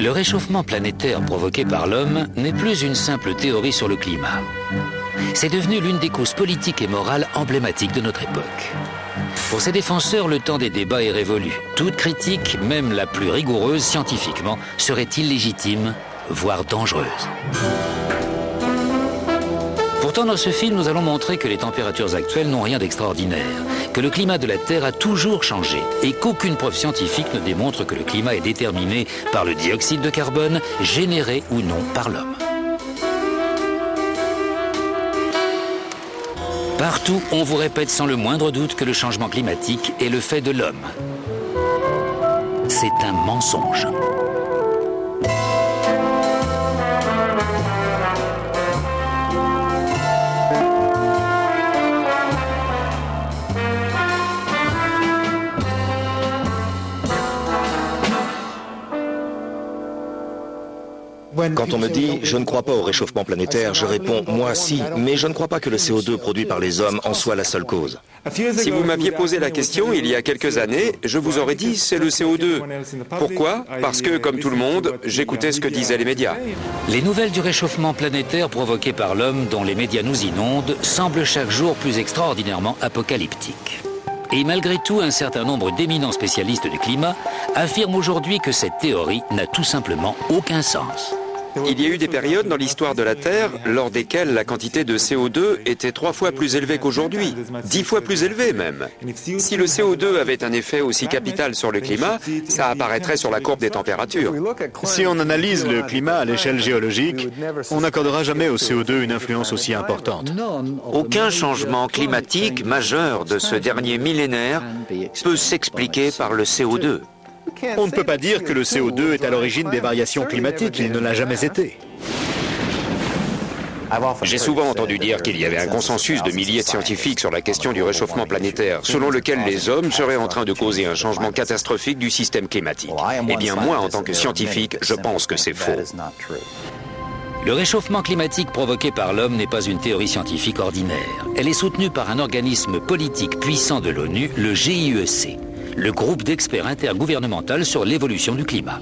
Le réchauffement planétaire provoqué par l'homme n'est plus une simple théorie sur le climat. C'est devenu l'une des causes politiques et morales emblématiques de notre époque. Pour ses défenseurs, le temps des débats est révolu. Toute critique, même la plus rigoureuse scientifiquement, serait illégitime, voire dangereuse. Pourtant, dans ce film, nous allons montrer que les températures actuelles n'ont rien d'extraordinaire, que le climat de la Terre a toujours changé et qu'aucune preuve scientifique ne démontre que le climat est déterminé par le dioxyde de carbone, généré ou non par l'homme. Partout, on vous répète sans le moindre doute que le changement climatique est le fait de l'homme. C'est un mensonge. Quand on me dit « je ne crois pas au réchauffement planétaire », je réponds « moi si, mais je ne crois pas que le CO2 produit par les hommes en soit la seule cause ». Si vous m'aviez posé la question il y a quelques années, je vous aurais dit c'est le CO2. Pourquoi? Parce que, comme tout le monde, j'écoutais ce que disaient les médias. Les nouvelles du réchauffement planétaire provoqué par l'homme dont les médias nous inondent semblent chaque jour plus extraordinairement apocalyptiques. Et malgré tout, un certain nombre d'éminents spécialistes du climat affirment aujourd'hui que cette théorie n'a tout simplement aucun sens. Il y a eu des périodes dans l'histoire de la Terre lors desquelles la quantité de CO2 était 3 fois plus élevée qu'aujourd'hui, 10 fois plus élevée même. Si le CO2 avait un effet aussi capital sur le climat, ça apparaîtrait sur la courbe des températures. Si on analyse le climat à l'échelle géologique, on n'accordera jamais au CO2 une influence aussi importante. Aucun changement climatique majeur de ce dernier millénaire peut s'expliquer par le CO2. On ne peut pas dire que le CO2 est à l'origine des variations climatiques, il ne l'a jamais été. J'ai souvent entendu dire qu'il y avait un consensus de milliers de scientifiques sur la question du réchauffement planétaire, selon lequel les hommes seraient en train de causer un changement catastrophique du système climatique. Eh bien moi, en tant que scientifique, je pense que c'est faux. Le réchauffement climatique provoqué par l'homme n'est pas une théorie scientifique ordinaire. Elle est soutenue par un organisme politique puissant de l'ONU, le GIEC, le groupe d'experts intergouvernemental sur l'évolution du climat.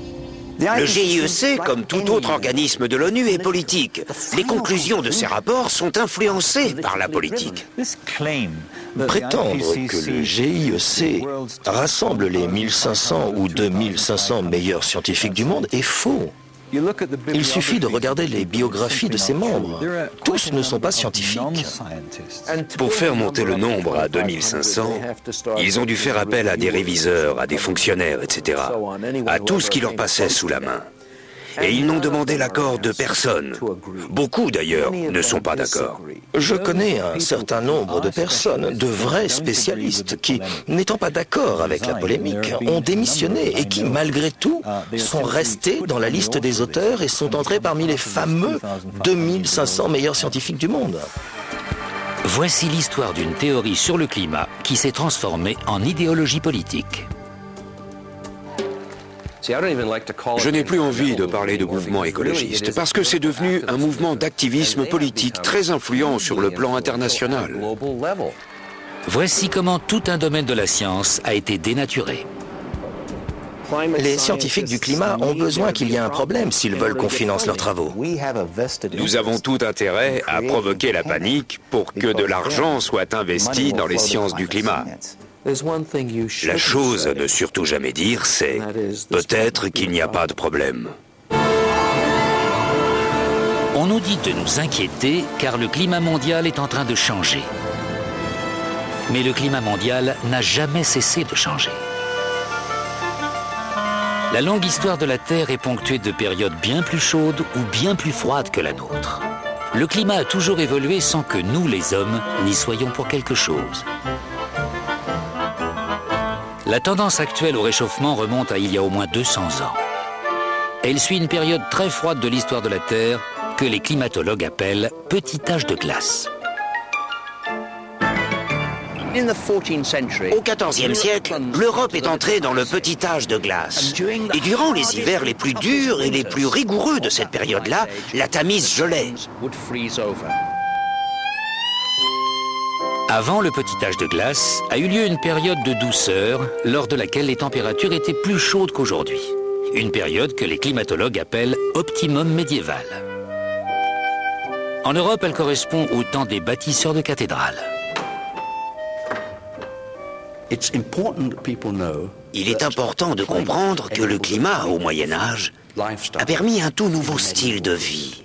Le GIEC, comme tout autre organisme de l'ONU, est politique. Les conclusions de ces rapports sont influencées par la politique. Prétendre que le GIEC rassemble les 1500 ou 2500 meilleurs scientifiques du monde est faux. Il suffit de regarder les biographies de ses membres. Tous ne sont pas scientifiques. Pour faire monter le nombre à 2500, ils ont dû faire appel à des réviseurs, à des fonctionnaires, etc., à tout ce qui leur passait sous la main. Et ils n'ont demandé l'accord de personne. Beaucoup, d'ailleurs, ne sont pas d'accord. Je connais un certain nombre de personnes, de vrais spécialistes, qui, n'étant pas d'accord avec la polémique, ont démissionné et qui, malgré tout, sont restés dans la liste des auteurs et sont entrés parmi les fameux 2500 meilleurs scientifiques du monde. Voici l'histoire d'une théorie sur le climat qui s'est transformée en idéologie politique. Je n'ai plus envie de parler de mouvement écologiste parce que c'est devenu un mouvement d'activisme politique très influent sur le plan international. Voici comment tout un domaine de la science a été dénaturé. Les scientifiques du climat ont besoin qu'il y ait un problème s'ils veulent qu'on finance leurs travaux. Nous avons tout intérêt à provoquer la panique pour que de l'argent soit investi dans les sciences du climat. La chose à ne surtout jamais dire, c'est peut-être qu'il n'y a pas de problème. On nous dit de nous inquiéter car le climat mondial est en train de changer. Mais le climat mondial n'a jamais cessé de changer. La longue histoire de la Terre est ponctuée de périodes bien plus chaudes ou bien plus froides que la nôtre. Le climat a toujours évolué sans que nous, les hommes, n'y soyons pour quelque chose. La tendance actuelle au réchauffement remonte à il y a au moins 200 ans. Elle suit une période très froide de l'histoire de la Terre que les climatologues appellent « petit âge de glace ». Au XIVe siècle, l'Europe est entrée dans le petit âge de glace. Et durant les hivers les plus durs et les plus rigoureux de cette période-là, la Tamise gelait. Avant le petit âge de glace, a eu lieu une période de douceur lors de laquelle les températures étaient plus chaudes qu'aujourd'hui. une période que les climatologues appellent optimum médiéval. En Europe, elle correspond au temps des bâtisseurs de cathédrales. Il est important de comprendre que le climat au Moyen-Âge a permis un tout nouveau style de vie.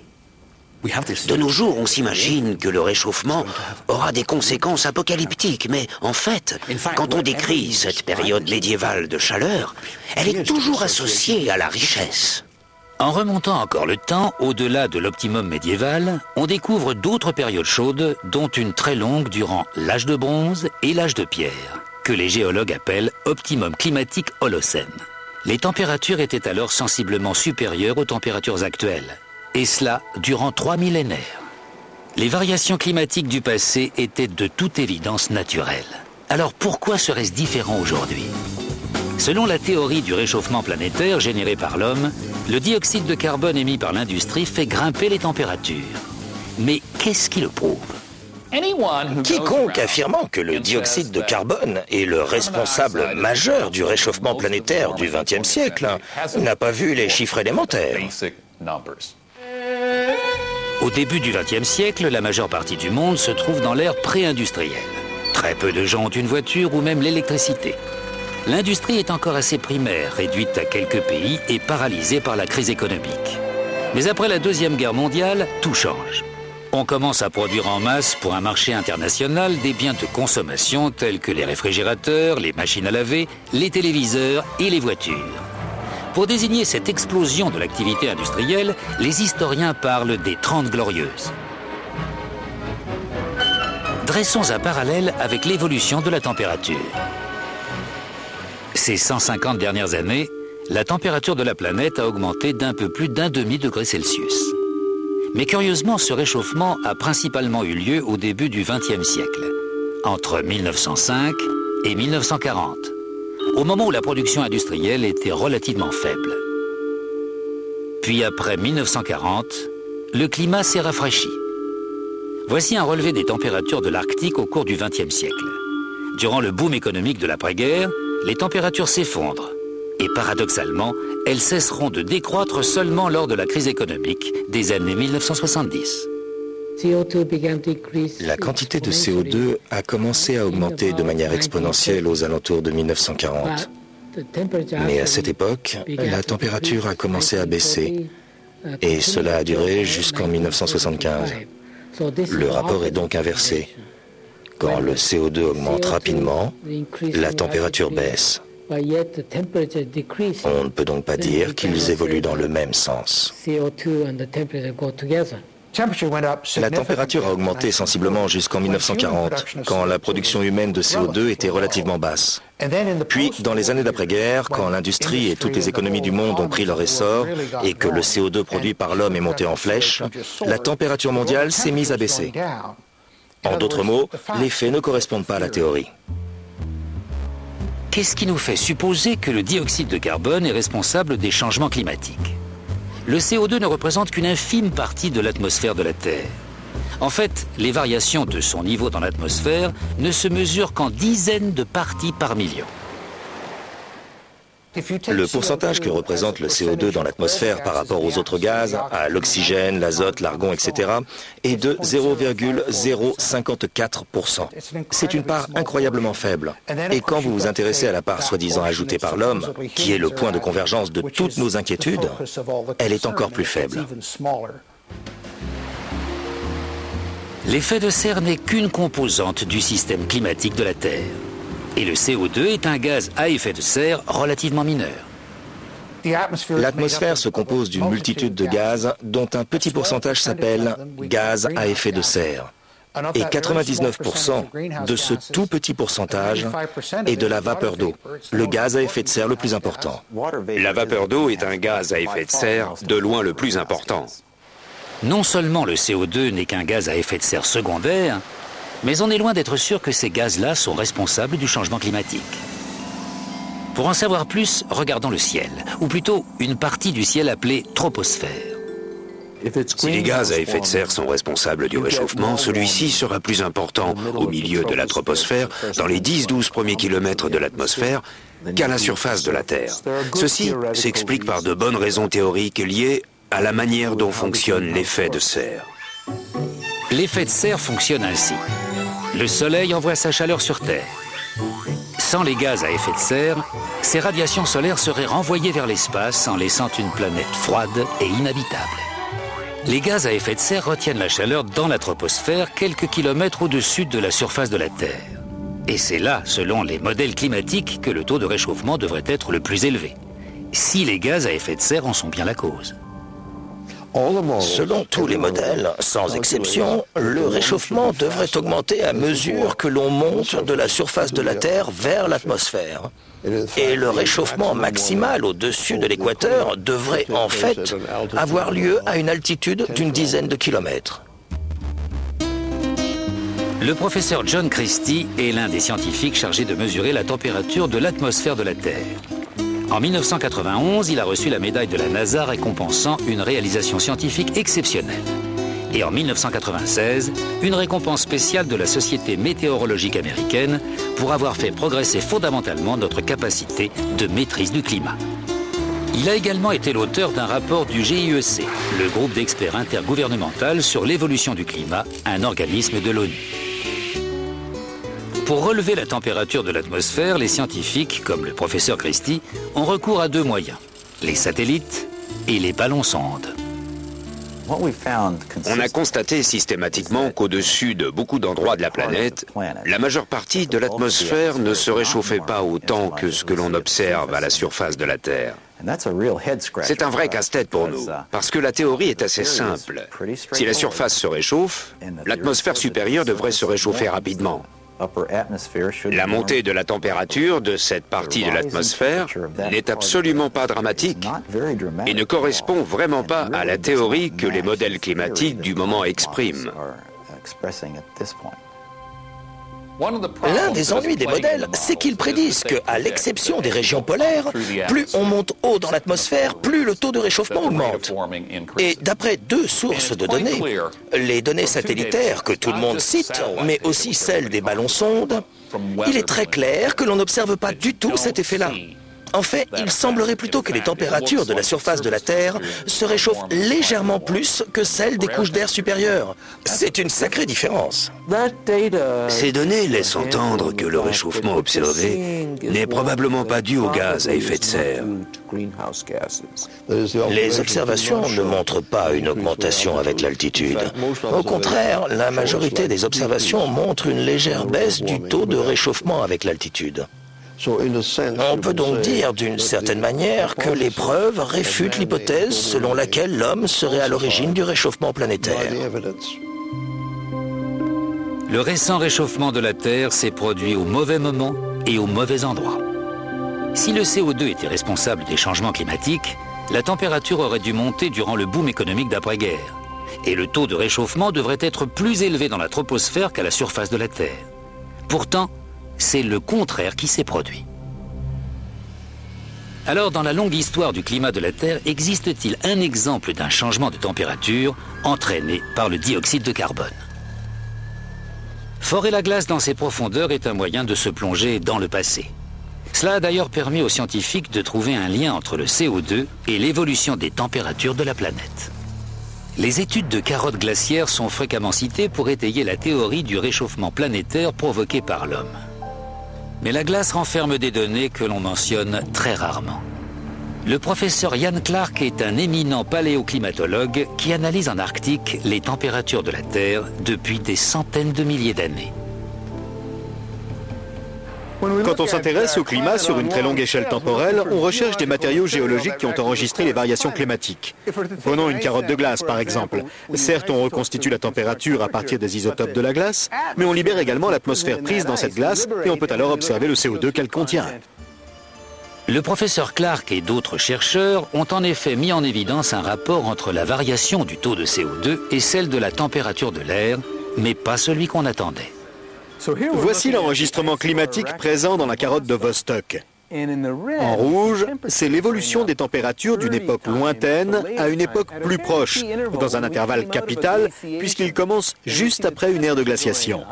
De nos jours, on s'imagine que le réchauffement aura des conséquences apocalyptiques, mais en fait, quand on décrit cette période médiévale de chaleur, elle est toujours associée à la richesse. En remontant encore le temps, au-delà de l'optimum médiéval, on découvre d'autres périodes chaudes, dont une très longue durant l'âge de bronze et l'âge de pierre, que les géologues appellent optimum climatique Holocène. Les températures étaient alors sensiblement supérieures aux températures actuelles. Et cela durant 3 millénaires. Les variations climatiques du passé étaient de toute évidence naturelles. Alors pourquoi serait-ce différent aujourd'hui? Selon la théorie du réchauffement planétaire généré par l'homme, le dioxyde de carbone émis par l'industrie fait grimper les températures. Mais qu'est-ce qui le prouve? Quiconque affirmant que le dioxyde de carbone est le responsable majeur du réchauffement planétaire du XXe siècle n'a pas vu les chiffres élémentaires. Au début du XXe siècle, la majeure partie du monde se trouve dans l'ère pré-industrielle. Très peu de gens ont une voiture ou même l'électricité. L'industrie est encore assez primaire, réduite à quelques pays et paralysée par la crise économique. Mais après la Deuxième Guerre mondiale, tout change. On commence à produire en masse pour un marché international des biens de consommation tels que les réfrigérateurs, les machines à laver, les téléviseurs et les voitures. Pour désigner cette explosion de l'activité industrielle, les historiens parlent des 30 Glorieuses. Dressons un parallèle avec l'évolution de la température. Ces 150 dernières années, la température de la planète a augmenté d'un peu plus d'1 demi-degré Celsius. Mais curieusement, ce réchauffement a principalement eu lieu au début du XXe siècle, entre 1905 et 1940. Au moment où la production industrielle était relativement faible. Puis après 1940, le climat s'est rafraîchi. Voici un relevé des températures de l'Arctique au cours du XXe siècle. Durant le boom économique de l'après-guerre, les températures s'effondrent. Et paradoxalement, elles cesseront de décroître seulement lors de la crise économique des années 1970. La quantité de CO2 a commencé à augmenter de manière exponentielle aux alentours de 1940. Mais à cette époque, la température a commencé à baisser et cela a duré jusqu'en 1975. Le rapport est donc inversé. Quand le CO2 augmente rapidement, la température baisse. On ne peut donc pas dire qu'ils évoluent dans le même sens. La température a augmenté sensiblement jusqu'en 1940, quand la production humaine de CO2 était relativement basse. Puis, dans les années d'après-guerre, quand l'industrie et toutes les économies du monde ont pris leur essor et que le CO2 produit par l'homme est monté en flèche, la température mondiale s'est mise à baisser. En d'autres mots, les faits ne correspondent pas à la théorie. Qu'est-ce qui nous fait supposer que le dioxyde de carbone est responsable des changements climatiques? Le CO2 ne représente qu'une infime partie de l'atmosphère de la Terre. En fait, les variations de son niveau dans l'atmosphère ne se mesurent qu'en dizaines de parties par million. Le pourcentage que représente le CO2 dans l'atmosphère par rapport aux autres gaz, à l'oxygène, l'azote, l'argon, etc., est de 0,054%. C'est une part incroyablement faible. Et quand vous vous intéressez à la part soi-disant ajoutée par l'homme, qui est le point de convergence de toutes nos inquiétudes, elle est encore plus faible. L'effet de serre n'est qu'une composante du système climatique de la Terre. Et le CO2 est un gaz à effet de serre relativement mineur. L'atmosphère se compose d'une multitude de gaz dont un petit pourcentage s'appelle gaz à effet de serre. Et 99% de ce tout petit pourcentage est de la vapeur d'eau, le gaz à effet de serre le plus important. La vapeur d'eau est un gaz à effet de serre de loin le plus important. Non seulement le CO2 n'est qu'un gaz à effet de serre secondaire, mais on est loin d'être sûr que ces gaz-là sont responsables du changement climatique. Pour en savoir plus, regardons le ciel, ou plutôt une partie du ciel appelée troposphère. Si les gaz à effet de serre sont responsables du réchauffement, celui-ci sera plus important au milieu de la troposphère, dans les 10-12 premiers kilomètres de l'atmosphère, qu'à la surface de la Terre. Ceci s'explique par de bonnes raisons théoriques liées à la manière dont fonctionne l'effet de serre. L'effet de serre fonctionne ainsi. Le Soleil envoie sa chaleur sur Terre. Sans les gaz à effet de serre, ces radiations solaires seraient renvoyées vers l'espace en laissant une planète froide et inhabitable. Les gaz à effet de serre retiennent la chaleur dans la troposphère quelques kilomètres au-dessus de la surface de la Terre. Et c'est là, selon les modèles climatiques, que le taux de réchauffement devrait être le plus élevé. Si les gaz à effet de serre en sont bien la cause. Selon tous les modèles, sans exception, le réchauffement devrait augmenter à mesure que l'on monte de la surface de la Terre vers l'atmosphère. Et le réchauffement maximal au-dessus de l'équateur devrait en fait avoir lieu à une altitude d'une dizaine de kilomètres. Le professeur John Christie est l'un des scientifiques chargés de mesurer la température de l'atmosphère de la Terre. En 1991, il a reçu la médaille de la NASA récompensant une réalisation scientifique exceptionnelle. Et en 1996, une récompense spéciale de la Société météorologique américaine pour avoir fait progresser fondamentalement notre capacité de maîtrise du climat. Il a également été l'auteur d'un rapport du GIEC, le groupe d'experts intergouvernemental sur l'évolution du climat, un organisme de l'ONU. Pour relever la température de l'atmosphère, les scientifiques, comme le professeur Christie, ont recours à deux moyens, les satellites et les ballons-sondes. On a constaté systématiquement qu'au-dessus de beaucoup d'endroits de la planète, la majeure partie de l'atmosphère ne se réchauffait pas autant que ce que l'on observe à la surface de la Terre. C'est un vrai casse-tête pour nous, parce que la théorie est assez simple. Si la surface se réchauffe, l'atmosphère supérieure devrait se réchauffer rapidement. La montée de la température de cette partie de l'atmosphère n'est absolument pas dramatique et ne correspond vraiment pas à la théorie que les modèles climatiques du moment expriment. L'un des ennuis des modèles, c'est qu'ils prédisent qu'à l'exception des régions polaires, plus on monte haut dans l'atmosphère, plus le taux de réchauffement augmente. Et d'après deux sources de données, les données satellitaires que tout le monde cite, mais aussi celles des ballons-sondes, il est très clair que l'on n'observe pas du tout cet effet-là. En fait, il semblerait plutôt que les températures de la surface de la Terre se réchauffent légèrement plus que celles des couches d'air supérieures. C'est une sacrée différence. Ces données laissent entendre que le réchauffement observé n'est probablement pas dû aux gaz à effet de serre. Les observations ne montrent pas une augmentation avec l'altitude. Au contraire, la majorité des observations montrent une légère baisse du taux de réchauffement avec l'altitude. On peut donc dire d'une certaine manière que les preuves réfutent l'hypothèse selon laquelle l'homme serait à l'origine du réchauffement planétaire. Le récent réchauffement de la Terre s'est produit au mauvais moment et au mauvais endroit. Si le CO2 était responsable des changements climatiques, la température aurait dû monter durant le boom économique d'après-guerre. Et le taux de réchauffement devrait être plus élevé dans la troposphère qu'à la surface de la Terre. Pourtant, c'est le contraire qui s'est produit. Alors, dans la longue histoire du climat de la Terre, existe-t-il un exemple d'un changement de température entraîné par le dioxyde de carbone? Forer la glace dans ses profondeurs est un moyen de se plonger dans le passé. Cela a d'ailleurs permis aux scientifiques de trouver un lien entre le CO2 et l'évolution des températures de la planète. Les études de carottes glaciaires sont fréquemment citées pour étayer la théorie du réchauffement planétaire provoqué par l'homme. Mais la glace renferme des données que l'on mentionne très rarement. Le professeur Ian Clark est un éminent paléoclimatologue qui analyse en Arctique les températures de la Terre depuis des centaines de milliers d'années. Quand on s'intéresse au climat sur une très longue échelle temporelle, on recherche des matériaux géologiques qui ont enregistré les variations climatiques. Prenons une carotte de glace, par exemple. Certes, on reconstitue la température à partir des isotopes de la glace, mais on libère également l'atmosphère prise dans cette glace et on peut alors observer le CO2 qu'elle contient. Le professeur Clark et d'autres chercheurs ont en effet mis en évidence un rapport entre la variation du taux de CO2 et celle de la température de l'air, mais pas celui qu'on attendait. Voici l'enregistrement climatique présent dans la carotte de Vostok. En rouge, c'est l'évolution des températures d'une époque lointaine à une époque plus proche, dans un intervalle capital, puisqu'il commence juste après une ère de glaciation.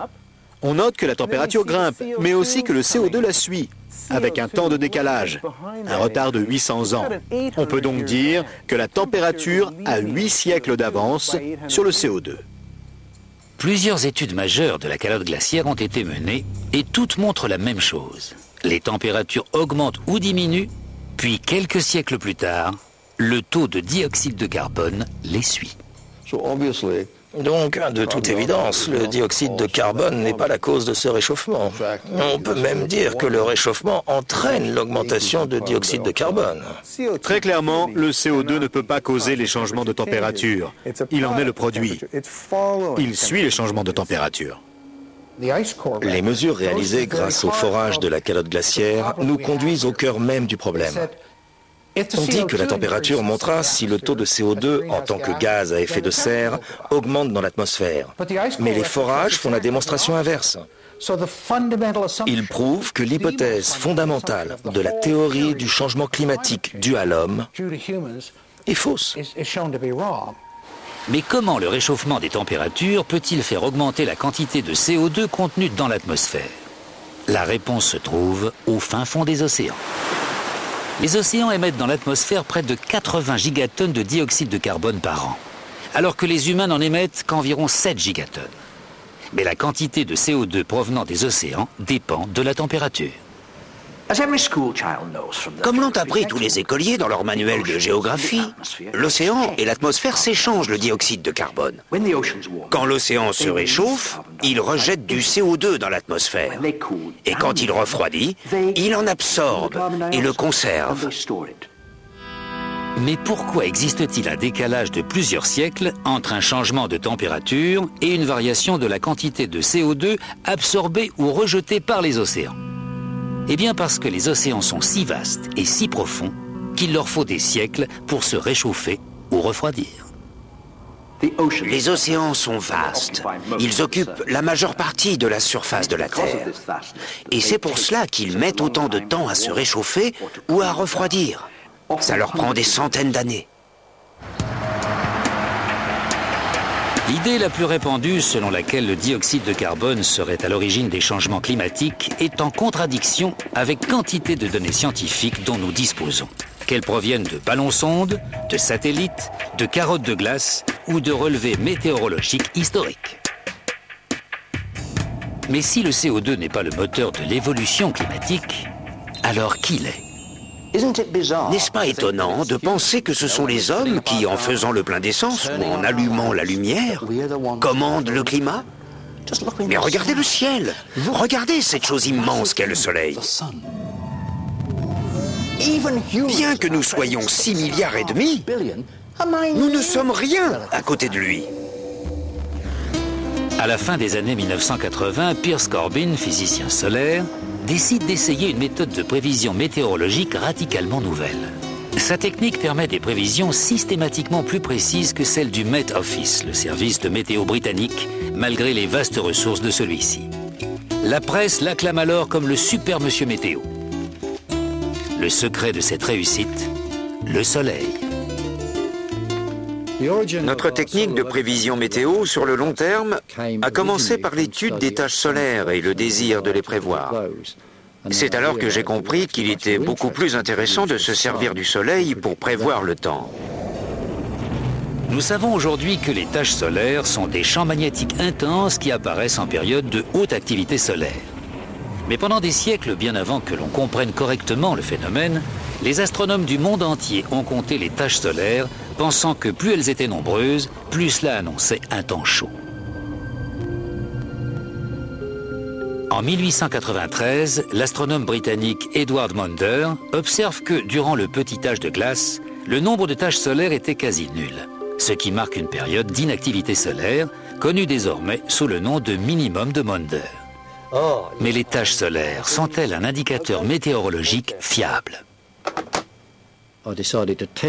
On note que la température grimpe, mais aussi que le CO2 la suit, avec un temps de décalage, un retard de 800 ans. On peut donc dire que la température a 8 siècles d'avance sur le CO2. Plusieurs études majeures de la calotte glaciaire ont été menées et toutes montrent la même chose. Les températures augmentent ou diminuent, puis quelques siècles plus tard, le taux de dioxyde de carbone les suit. Donc, de toute évidence, le dioxyde de carbone n'est pas la cause de ce réchauffement. On peut même dire que le réchauffement entraîne l'augmentation de dioxyde de carbone. Très clairement, le CO2 ne peut pas causer les changements de température. Il en est le produit. Il suit les changements de température. Les mesures réalisées grâce au forage de la calotte glaciaire nous conduisent au cœur même du problème. On dit que la température montera si le taux de CO2 en tant que gaz à effet de serre augmente dans l'atmosphère. Mais les forages font la démonstration inverse. Ils prouvent que l'hypothèse fondamentale de la théorie du changement climatique dû à l'homme est fausse. Mais comment le réchauffement des températures peut-il faire augmenter la quantité de CO2 contenue dans l'atmosphère? La réponse se trouve au fin fond des océans. Les océans émettent dans l'atmosphère près de 80 gigatonnes de dioxyde de carbone par an, alors que les humains n'en émettent qu'environ 7 gigatonnes. Mais la quantité de CO2 provenant des océans dépend de la température. Comme l'ont appris tous les écoliers dans leur manuel de géographie, l'océan et l'atmosphère s'échangent le dioxyde de carbone. Quand l'océan se réchauffe, il rejette du CO2 dans l'atmosphère. Et quand il refroidit, il en absorbe et le conserve. Mais pourquoi existe-t-il un décalage de plusieurs siècles entre un changement de température et une variation de la quantité de CO2 absorbée ou rejetée par les océans? Eh bien parce que les océans sont si vastes et si profonds qu'il leur faut des siècles pour se réchauffer ou refroidir. Les océans sont vastes. Ils occupent la majeure partie de la surface de la Terre. Et c'est pour cela qu'ils mettent autant de temps à se réchauffer ou à refroidir. Ça leur prend des centaines d'années. L'idée la plus répandue selon laquelle le dioxyde de carbone serait à l'origine des changements climatiques est en contradiction avec quantité de données scientifiques dont nous disposons. Qu'elles proviennent de ballons-sondes, de satellites, de carottes de glace ou de relevés météorologiques historiques. Mais si le CO2 n'est pas le moteur de l'évolution climatique, alors qui l'est? N'est-ce pas étonnant de penser que ce sont les hommes qui, en faisant le plein d'essence ou en allumant la lumière, commandent le climat? Mais regardez le ciel! Regardez cette chose immense qu'est le Soleil! Bien que nous soyons 6,5 milliards, nous ne sommes rien à côté de lui. À la fin des années 1980, Piers Corbin, physicien solaire, décide d'essayer une méthode de prévision météorologique radicalement nouvelle. Sa technique permet des prévisions systématiquement plus précises que celles du Met Office, le service de météo britannique, malgré les vastes ressources de celui-ci. La presse l'acclame alors comme le super monsieur météo. Le secret de cette réussite, le soleil. Notre technique de prévision météo sur le long terme a commencé par l'étude des taches solaires et le désir de les prévoir. C'est alors que j'ai compris qu'il était beaucoup plus intéressant de se servir du soleil pour prévoir le temps. Nous savons aujourd'hui que les taches solaires sont des champs magnétiques intenses qui apparaissent en période de haute activité solaire. Mais pendant des siècles, bien avant que l'on comprenne correctement le phénomène, les astronomes du monde entier ont compté les taches solaires, pensant que plus elles étaient nombreuses, plus cela annonçait un temps chaud. En 1893, l'astronome britannique Edward Maunder observe que, durant le petit âge de glace, le nombre de taches solaires était quasi nul, ce qui marque une période d'inactivité solaire, connue désormais sous le nom de minimum de Maunder. Mais les taches solaires sont-elles un indicateur météorologique fiable?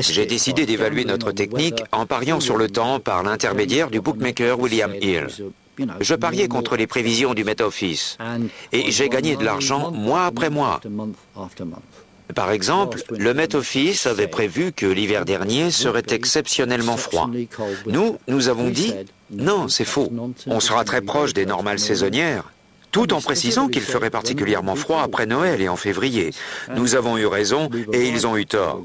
J'ai décidé d'évaluer notre technique en pariant sur le temps par l'intermédiaire du bookmaker William Hill. Je pariais contre les prévisions du Met Office et j'ai gagné de l'argent mois après mois. Par exemple, le Met Office avait prévu que l'hiver dernier serait exceptionnellement froid. Nous avons dit « Non, c'est faux. On sera très proche des normales saisonnières », tout en précisant qu'il ferait particulièrement froid après Noël et en février. Nous avons eu raison et ils ont eu tort.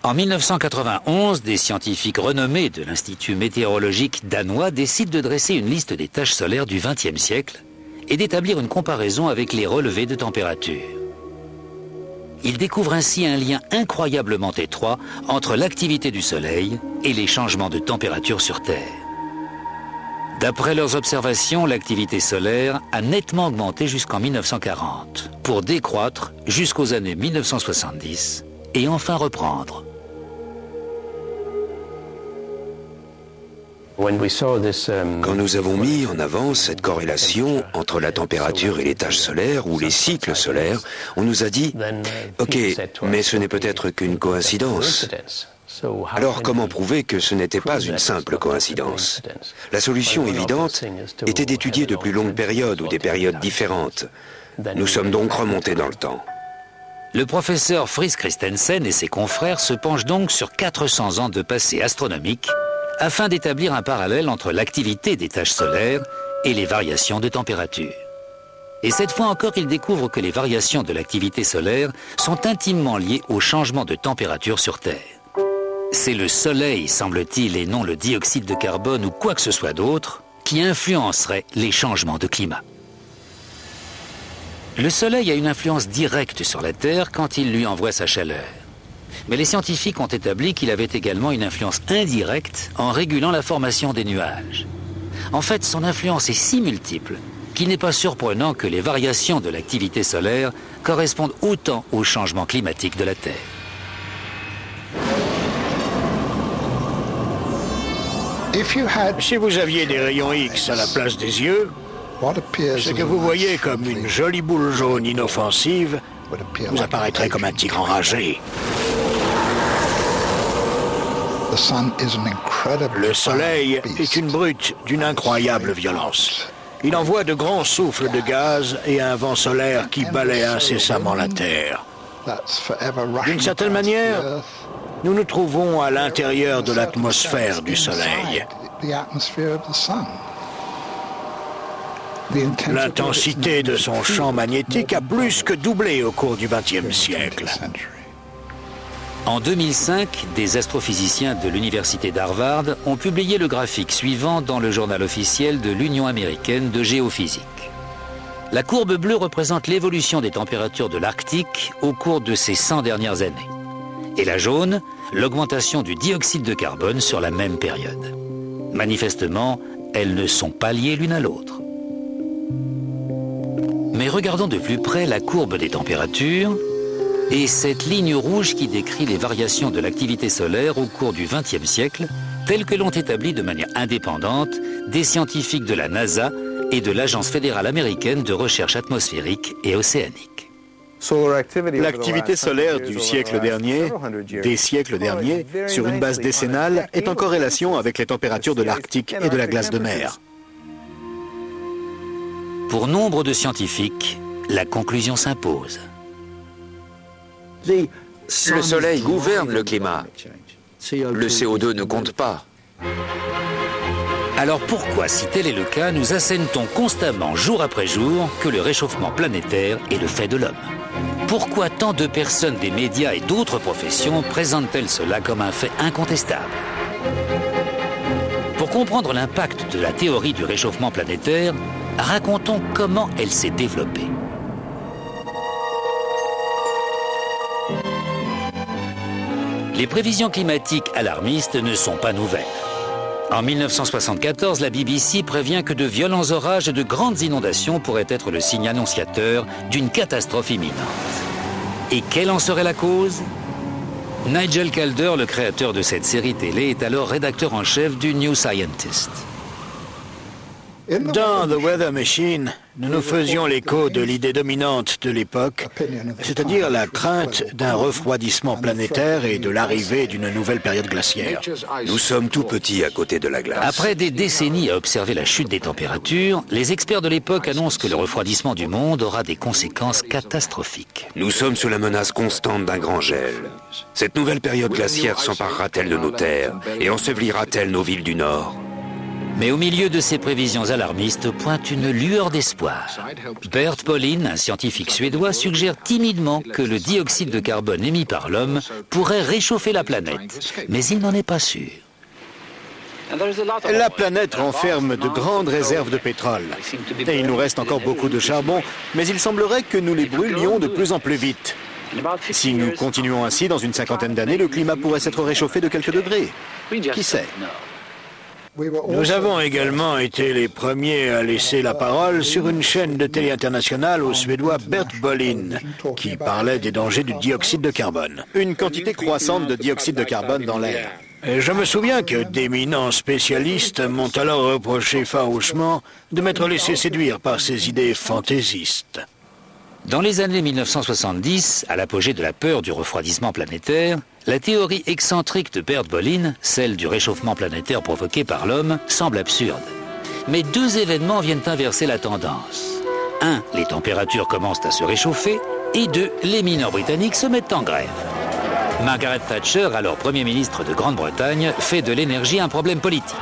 En 1991, des scientifiques renommés de l'Institut météorologique danois décident de dresser une liste des taches solaires du XXe siècle et d'établir une comparaison avec les relevés de température. Ils découvrent ainsi un lien incroyablement étroit entre l'activité du Soleil et les changements de température sur Terre. D'après leurs observations, l'activité solaire a nettement augmenté jusqu'en 1940, pour décroître jusqu'aux années 1970 et enfin reprendre. Quand nous avons mis en avant cette corrélation entre la température et les taches solaires ou les cycles solaires, on nous a dit « Ok, mais ce n'est peut-être qu'une coïncidence. » Alors comment prouver que ce n'était pas une simple coïncidence? La solution évidente était d'étudier de plus longues périodes ou des périodes différentes. Nous sommes donc remontés dans le temps. Le professeur Friis Christensen et ses confrères se penchent donc sur 400 ans de passé astronomique afin d'établir un parallèle entre l'activité des taches solaires et les variations de température. Et cette fois encore, ils découvrent que les variations de l'activité solaire sont intimement liées au changement de température sur Terre. C'est le Soleil, semble-t-il, et non le dioxyde de carbone ou quoi que ce soit d'autre, qui influencerait les changements de climat. Le Soleil a une influence directe sur la Terre quand il lui envoie sa chaleur. Mais les scientifiques ont établi qu'il avait également une influence indirecte en régulant la formation des nuages. En fait, son influence est si multiple qu'il n'est pas surprenant que les variations de l'activité solaire correspondent autant au changement climatique de la Terre. Si vous aviez des rayons X à la place des yeux, ce que vous voyez comme une jolie boule jaune inoffensive vous apparaîtrait comme un tigre enragé. Le Soleil est une brute d'une incroyable violence. Il envoie de grands souffles de gaz et un vent solaire qui balaie incessamment la Terre. D'une certaine manière, nous nous trouvons à l'intérieur de l'atmosphère du Soleil. L'intensité de son champ magnétique a plus que doublé au cours du XXe siècle. En 2005, des astrophysiciens de l'université d'Harvard ont publié le graphique suivant dans le journal officiel de l'Union américaine de géophysique. La courbe bleue représente l'évolution des températures de l'Arctique au cours de ces 100 dernières années. Et la jaune, l'augmentation du dioxyde de carbone sur la même période. Manifestement, elles ne sont pas liées l'une à l'autre. Mais regardons de plus près la courbe des températures et cette ligne rouge qui décrit les variations de l'activité solaire au cours du XXe siècle, telles que l'ont établi de manière indépendante des scientifiques de la NASA et de l'Agence fédérale américaine de recherche atmosphérique et océanique. L'activité solaire du siècle dernier, des siècles derniers, sur une base décennale, est en corrélation avec les températures de l'Arctique et de la glace de mer. Pour nombre de scientifiques, la conclusion s'impose. Le Soleil gouverne le climat. Le CO2 ne compte pas. Alors pourquoi, si tel est le cas, nous assène-t-on constamment, jour après jour, que le réchauffement planétaire est le fait de l'homme? Pourquoi tant de personnes des médias et d'autres professions présentent-elles cela comme un fait incontestable? Pour comprendre l'impact de la théorie du réchauffement planétaire, racontons comment elle s'est développée. Les prévisions climatiques alarmistes ne sont pas nouvelles. En 1974, la BBC prévient que de violents orages et de grandes inondations pourraient être le signe annonciateur d'une catastrophe imminente. Et quelle en serait la cause? Nigel Calder, le créateur de cette série télé, est alors rédacteur en chef du New Scientist. Dans The Weather Machine, nous nous faisions l'écho de l'idée dominante de l'époque, c'est-à-dire la crainte d'un refroidissement planétaire et de l'arrivée d'une nouvelle période glaciaire. Nous sommes tout petits à côté de la glace. Après des décennies à observer la chute des températures, les experts de l'époque annoncent que le refroidissement du monde aura des conséquences catastrophiques. Nous sommes sous la menace constante d'un grand gel. Cette nouvelle période glaciaire s'emparera-t-elle de nos terres et ensevelira-t-elle nos villes du Nord? Mais au milieu de ces prévisions alarmistes pointe une lueur d'espoir. Bert Bolin, un scientifique suédois, suggère timidement que le dioxyde de carbone émis par l'homme pourrait réchauffer la planète. Mais il n'en est pas sûr. La planète renferme de grandes réserves de pétrole. Et il nous reste encore beaucoup de charbon, mais il semblerait que nous les brûlions de plus en plus vite. Si nous continuons ainsi, dans une cinquantaine d'années, le climat pourrait s'être réchauffé de quelques degrés. Qui sait ? Nous avons également été les premiers à laisser la parole sur une chaîne de télé internationale au Suédois Bert Bolin, qui parlait des dangers du dioxyde de carbone. Une quantité croissante de dioxyde de carbone dans l'air. Et je me souviens que d'éminents spécialistes m'ont alors reproché farouchement de m'être laissé séduire par ces idées fantaisistes. Dans les années 1970, à l'apogée de la peur du refroidissement planétaire, la théorie excentrique de Bert Bolin, celle du réchauffement planétaire provoqué par l'homme, semble absurde. Mais deux événements viennent inverser la tendance. 1. Les températures commencent à se réchauffer. Et 2. Les mineurs britanniques se mettent en grève. Margaret Thatcher, alors Premier ministre de Grande-Bretagne, fait de l'énergie un problème politique.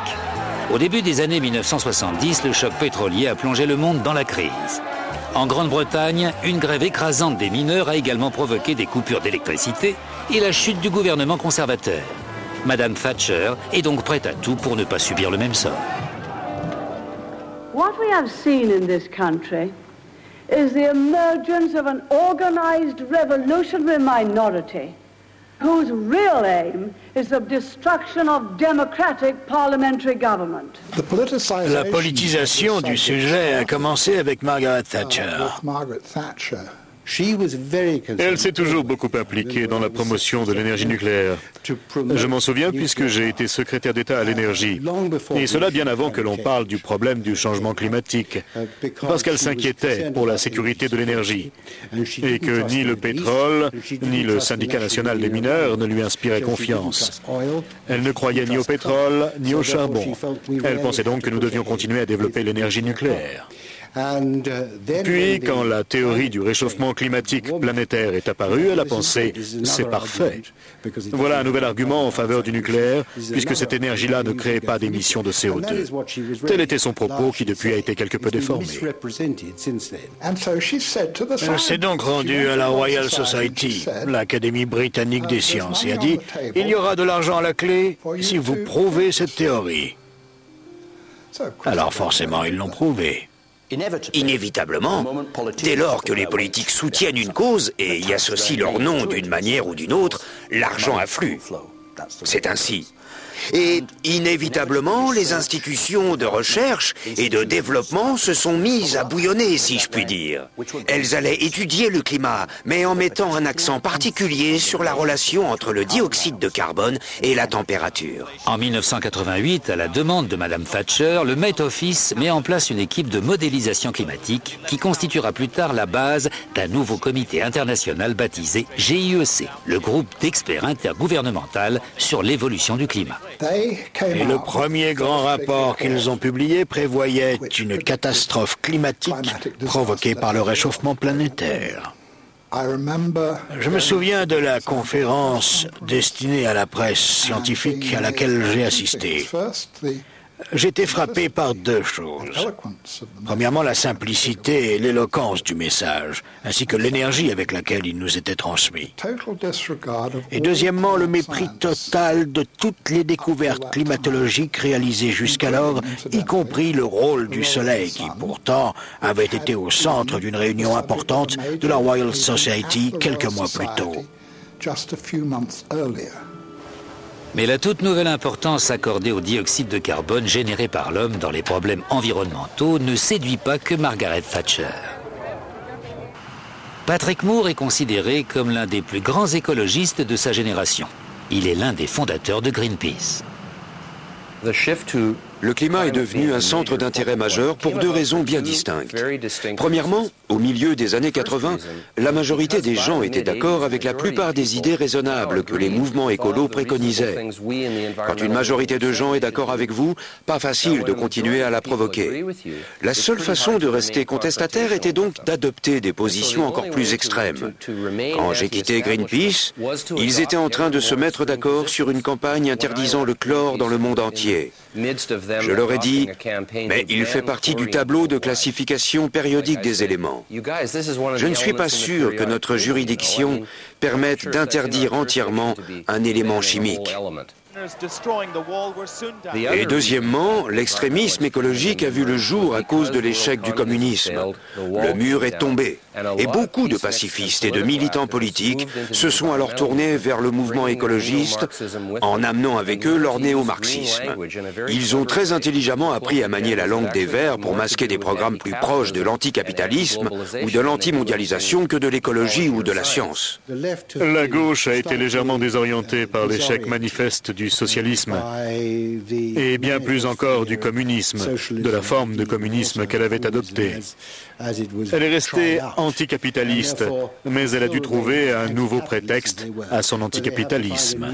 Au début des années 1970, le choc pétrolier a plongé le monde dans la crise. En Grande-Bretagne, une grève écrasante des mineurs a également provoqué des coupures d'électricité et la chute du gouvernement conservateur. Madame Thatcher est donc prête à tout pour ne pas subir le même sort. What we have seen in this country is the emergence of an organized revolutionary minority whose real aim is the destruction of democratic parliamentary government. La politisation du sujet a commencé avec Margaret Thatcher. Elle s'est toujours beaucoup impliquée dans la promotion de l'énergie nucléaire. Je m'en souviens puisque j'ai été secrétaire d'État à l'énergie. Et cela bien avant que l'on parle du problème du changement climatique. Parce qu'elle s'inquiétait pour la sécurité de l'énergie. Et que ni le pétrole, ni le syndicat national des mineurs ne lui inspiraient confiance. Elle ne croyait ni au pétrole, ni au charbon. Elle pensait donc que nous devions continuer à développer l'énergie nucléaire. Puis, quand la théorie du réchauffement climatique planétaire est apparue, elle a pensé « c'est parfait ». Voilà un nouvel argument en faveur du nucléaire, puisque cette énergie-là ne créait pas d'émissions de CO2. Tel était son propos, qui depuis a été quelque peu déformé. Elle s'est donc rendue à la Royal Society, l'Académie britannique des sciences, et a dit « il y aura de l'argent à la clé si vous prouvez cette théorie ». Alors forcément, ils l'ont prouvé. Inévitablement, dès lors que les politiques soutiennent une cause et y associent leur nom d'une manière ou d'une autre, l'argent afflue. C'est ainsi. Et inévitablement, les institutions de recherche et de développement se sont mises à bouillonner, si je puis dire. Elles allaient étudier le climat, mais en mettant un accent particulier sur la relation entre le dioxyde de carbone et la température. En 1988, à la demande de Madame Thatcher, le Met Office met en place une équipe de modélisation climatique qui constituera plus tard la base d'un nouveau comité international baptisé GIEC, le groupe d'experts intergouvernemental sur l'évolution du climat. Et le premier grand rapport qu'ils ont publié prévoyait une catastrophe climatique provoquée par le réchauffement planétaire. Je me souviens de la conférence destinée à la presse scientifique à laquelle j'ai assisté. J'étais frappé par deux choses. Premièrement, la simplicité et l'éloquence du message, ainsi que l'énergie avec laquelle il nous était transmis. Et deuxièmement, le mépris total de toutes les découvertes climatologiques réalisées jusqu'alors, y compris le rôle du Soleil, qui pourtant avait été au centre d'une réunion importante de la Royal Society quelques mois plus tôt. Mais la toute nouvelle importance accordée au dioxyde de carbone généré par l'homme dans les problèmes environnementaux ne séduit pas que Margaret Thatcher. Patrick Moore est considéré comme l'un des plus grands écologistes de sa génération. Il est l'un des fondateurs de Greenpeace. Le climat est devenu un centre d'intérêt majeur pour deux raisons bien distinctes. Premièrement, au milieu des années 80, la majorité des gens étaient d'accord avec la plupart des idées raisonnables que les mouvements écolos préconisaient. Quand une majorité de gens est d'accord avec vous, pas facile de continuer à la provoquer. La seule façon de rester contestataire était donc d'adopter des positions encore plus extrêmes. Quand j'ai quitté Greenpeace, ils étaient en train de se mettre d'accord sur une campagne interdisant le chlore dans le monde entier. Je leur ai dit, mais il fait partie du tableau de classification périodique des éléments. Je ne suis pas sûr que notre juridiction permette d'interdire entièrement un élément chimique. Et deuxièmement, l'extrémisme écologique a vu le jour à cause de l'échec du communisme. Le mur est tombé. Et beaucoup de pacifistes et de militants politiques se sont alors tournés vers le mouvement écologiste en amenant avec eux leur néo-marxisme. Ils ont très intelligemment appris à manier la langue des Verts pour masquer des programmes plus proches de l'anticapitalisme ou de l'antimondialisation que de l'écologie ou de la science. La gauche a été légèrement désorientée par l'échec manifeste du socialisme et bien plus encore du communisme, de la forme de communisme qu'elle avait adoptée. Elle est restée anticapitaliste, mais elle a dû trouver un nouveau prétexte à son anticapitalisme.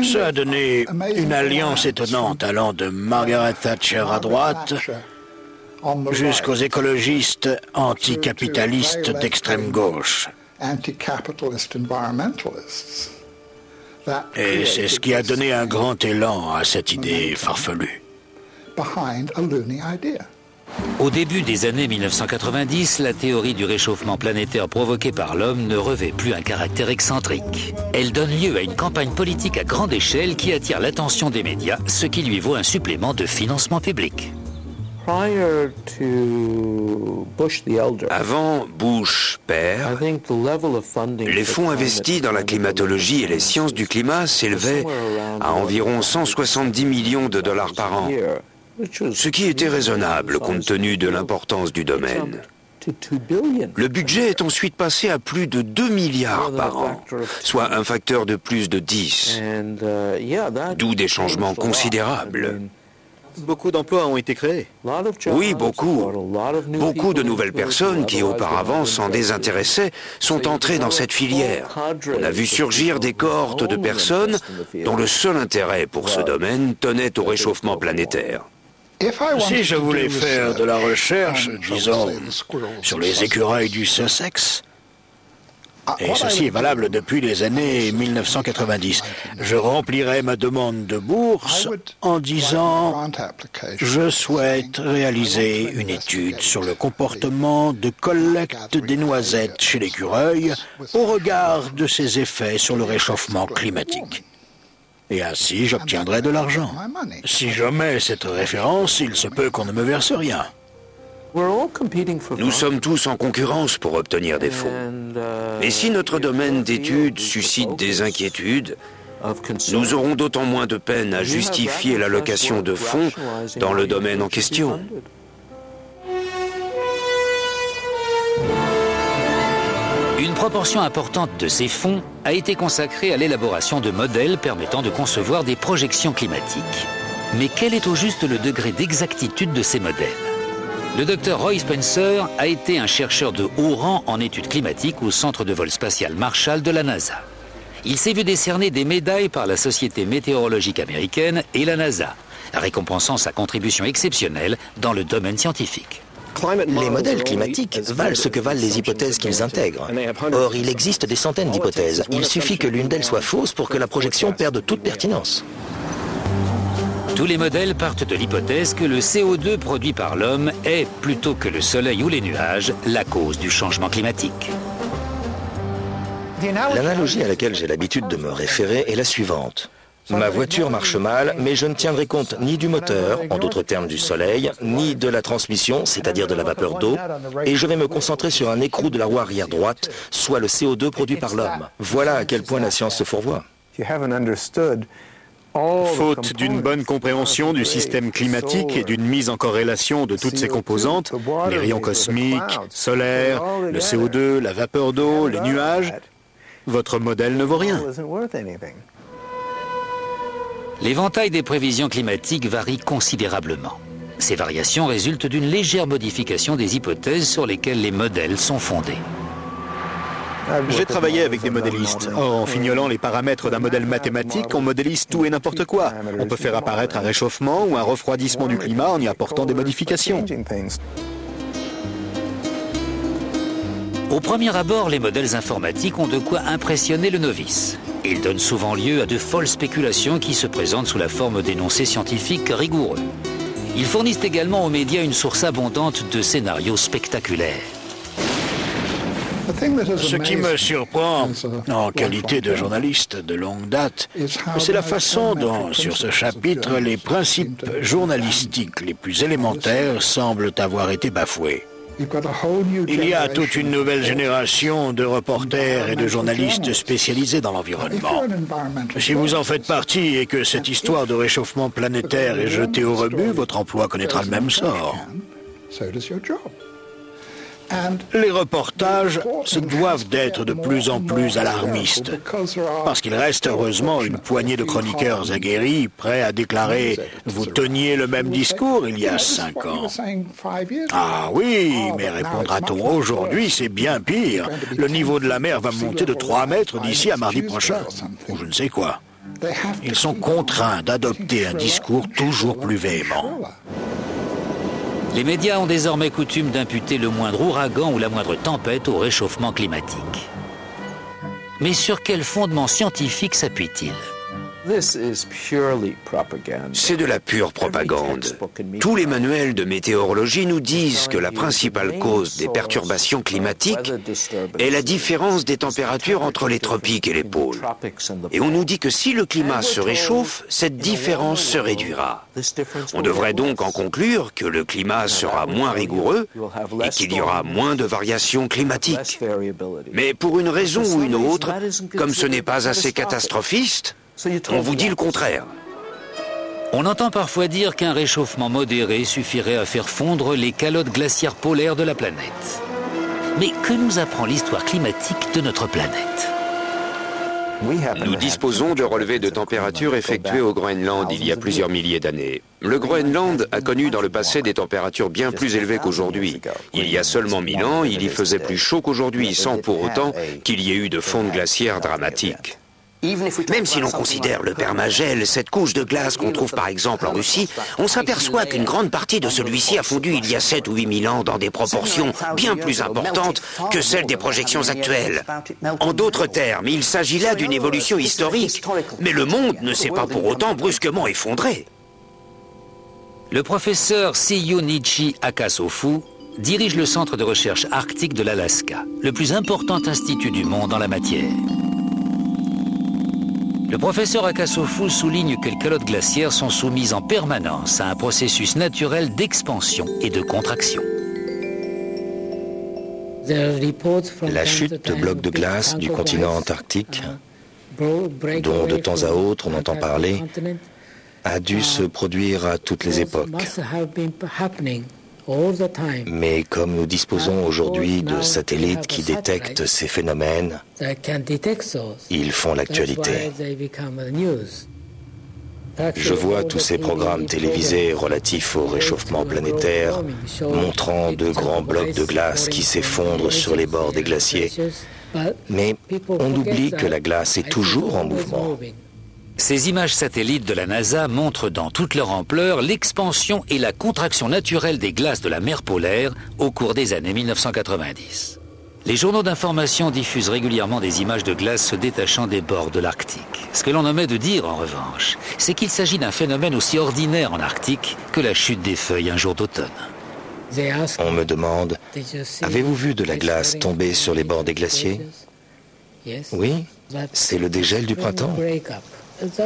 Ça a donné une alliance étonnante allant de Margaret Thatcher à droite jusqu'aux écologistes anticapitalistes d'extrême gauche. Et c'est ce qui a donné un grand élan à cette idée farfelue. Au début des années 1990, la théorie du réchauffement planétaire provoqué par l'homme ne revêt plus un caractère excentrique. Elle donne lieu à une campagne politique à grande échelle qui attire l'attention des médias, ce qui lui vaut un supplément de financement public. Avant Bush père, les fonds investis dans la climatologie et les sciences du climat s'élevaient à environ 170 millions de dollars par an, ce qui était raisonnable compte tenu de l'importance du domaine. Le budget est ensuite passé à plus de 2 milliards par an, soit un facteur de plus de 10, d'où des changements considérables. Beaucoup d'emplois ont été créés. Oui, beaucoup. Beaucoup de nouvelles personnes qui auparavant s'en désintéressaient sont entrées dans cette filière. On a vu surgir des cohortes de personnes dont le seul intérêt pour ce domaine tenait au réchauffement planétaire. Si je voulais faire de la recherche, disons, sur les écureuils du Sussex, et ceci est valable depuis les années 1990, je remplirais ma demande de bourse en disant « Je souhaite réaliser une étude sur le comportement de collecte des noisettes chez l'écureuil au regard de ses effets sur le réchauffement climatique. » Et ainsi, j'obtiendrai de l'argent. Si j'omets cette référence, il se peut qu'on ne me verse rien. Nous sommes tous en concurrence pour obtenir des fonds. Et si notre domaine d'étude suscite des inquiétudes, nous aurons d'autant moins de peine à justifier l'allocation de fonds dans le domaine en question. Une proportion importante de ces fonds a été consacrée à l'élaboration de modèles permettant de concevoir des projections climatiques. Mais quel est au juste le degré d'exactitude de ces modèles ? Le Dr Roy Spencer a été un chercheur de haut rang en études climatiques au Centre de vol spatial Marshall de la NASA. Il s'est vu décerner des médailles par la Société météorologique américaine et la NASA, récompensant sa contribution exceptionnelle dans le domaine scientifique. Les modèles climatiques valent ce que valent les hypothèses qu'ils intègrent. Or, il existe des centaines d'hypothèses. Il suffit que l'une d'elles soit fausse pour que la projection perde toute pertinence. Tous les modèles partent de l'hypothèse que le CO2 produit par l'homme est, plutôt que le soleil ou les nuages, la cause du changement climatique. L'analogie à laquelle j'ai l'habitude de me référer est la suivante. Ma voiture marche mal, mais je ne tiendrai compte ni du moteur, en d'autres termes du soleil, ni de la transmission, c'est-à-dire de la vapeur d'eau, et je vais me concentrer sur un écrou de la roue arrière droite, soit le CO2 produit par l'homme. Voilà à quel point la science se fourvoie. Faute d'une bonne compréhension du système climatique et d'une mise en corrélation de toutes ses composantes, les rayons cosmiques, solaires, le CO2, la vapeur d'eau, les nuages, votre modèle ne vaut rien. L'éventail des prévisions climatiques varie considérablement. Ces variations résultent d'une légère modification des hypothèses sur lesquelles les modèles sont fondés. J'ai travaillé avec des modélistes. Or, en fignolant les paramètres d'un modèle mathématique, on modélise tout et n'importe quoi. On peut faire apparaître un réchauffement ou un refroidissement du climat en y apportant des modifications. Au premier abord, les modèles informatiques ont de quoi impressionner le novice. Ils donnent souvent lieu à de folles spéculations qui se présentent sous la forme d'énoncés scientifiques rigoureux. Ils fournissent également aux médias une source abondante de scénarios spectaculaires. Ce qui me surprend, en qualité de journaliste de longue date, c'est la façon dont, sur ce chapitre, les principes journalistiques les plus élémentaires semblent avoir été bafoués. Il y a toute une nouvelle génération de reporters et de journalistes spécialisés dans l'environnement. Si vous en faites partie et que cette histoire de réchauffement planétaire est jetée au rebut, votre emploi connaîtra le même sort. Les reportages se doivent d'être de plus en plus alarmistes, parce qu'il reste heureusement une poignée de chroniqueurs aguerris prêts à déclarer « Vous teniez le même discours il y a 5 ans ». Ah oui, mais répondra-t-on aujourd'hui, c'est bien pire. Le niveau de la mer va monter de 3 mètres d'ici à mardi prochain, ou je ne sais quoi. Ils sont contraints d'adopter un discours toujours plus véhément. Les médias ont désormais coutume d'imputer le moindre ouragan ou la moindre tempête au réchauffement climatique. Mais sur quel fondement scientifique s'appuie-t-il ? C'est de la pure propagande. Tous les manuels de météorologie nous disent que la principale cause des perturbations climatiques est la différence des températures entre les tropiques et les pôles. Et on nous dit que si le climat se réchauffe, cette différence se réduira. On devrait donc en conclure que le climat sera moins rigoureux et qu'il y aura moins de variations climatiques. Mais pour une raison ou une autre, comme ce n'est pas assez catastrophiste, on vous dit le contraire. On entend parfois dire qu'un réchauffement modéré suffirait à faire fondre les calottes glaciaires polaires de la planète. Mais que nous apprend l'histoire climatique de notre planète ? Nous disposons de relevés de température effectués au Groenland il y a plusieurs milliers d'années. Le Groenland a connu dans le passé des températures bien plus élevées qu'aujourd'hui. Il y a seulement 1000 ans, il y faisait plus chaud qu'aujourd'hui, sans pour autant qu'il y ait eu de fonte glaciaire dramatique. Même si l'on considère le permagel, cette couche de glace qu'on trouve par exemple en Russie, on s'aperçoit qu'une grande partie de celui-ci a fondu il y a 7 ou 8 000 ans dans des proportions bien plus importantes que celles des projections actuelles. En d'autres termes, il s'agit là d'une évolution historique, mais le monde ne s'est pas pour autant brusquement effondré. Le professeur Seyunichi Akasofu dirige le centre de recherche arctique de l'Alaska, le plus important institut du monde en la matière. Le professeur Akasofu souligne que les calottes glaciaires sont soumises en permanence à un processus naturel d'expansion et de contraction. La chute de blocs de glace du continent antarctique, dont de temps à autre on entend parler, a dû se produire à toutes les époques. Mais comme nous disposons aujourd'hui de satellites qui détectent ces phénomènes, ils font l'actualité. Je vois tous ces programmes télévisés relatifs au réchauffement planétaire, montrant de grands blocs de glace qui s'effondrent sur les bords des glaciers. Mais on oublie que la glace est toujours en mouvement. Ces images satellites de la NASA montrent dans toute leur ampleur l'expansion et la contraction naturelle des glaces de la mer polaire au cours des années 1990. Les journaux d'information diffusent régulièrement des images de glace se détachant des bords de l'Arctique. Ce que l'on omet de dire, en revanche, c'est qu'il s'agit d'un phénomène aussi ordinaire en Arctique que la chute des feuilles un jour d'automne. On me demande, avez-vous vu de la glace tomber sur les bords des glaciers? Oui, c'est le dégel du printemps.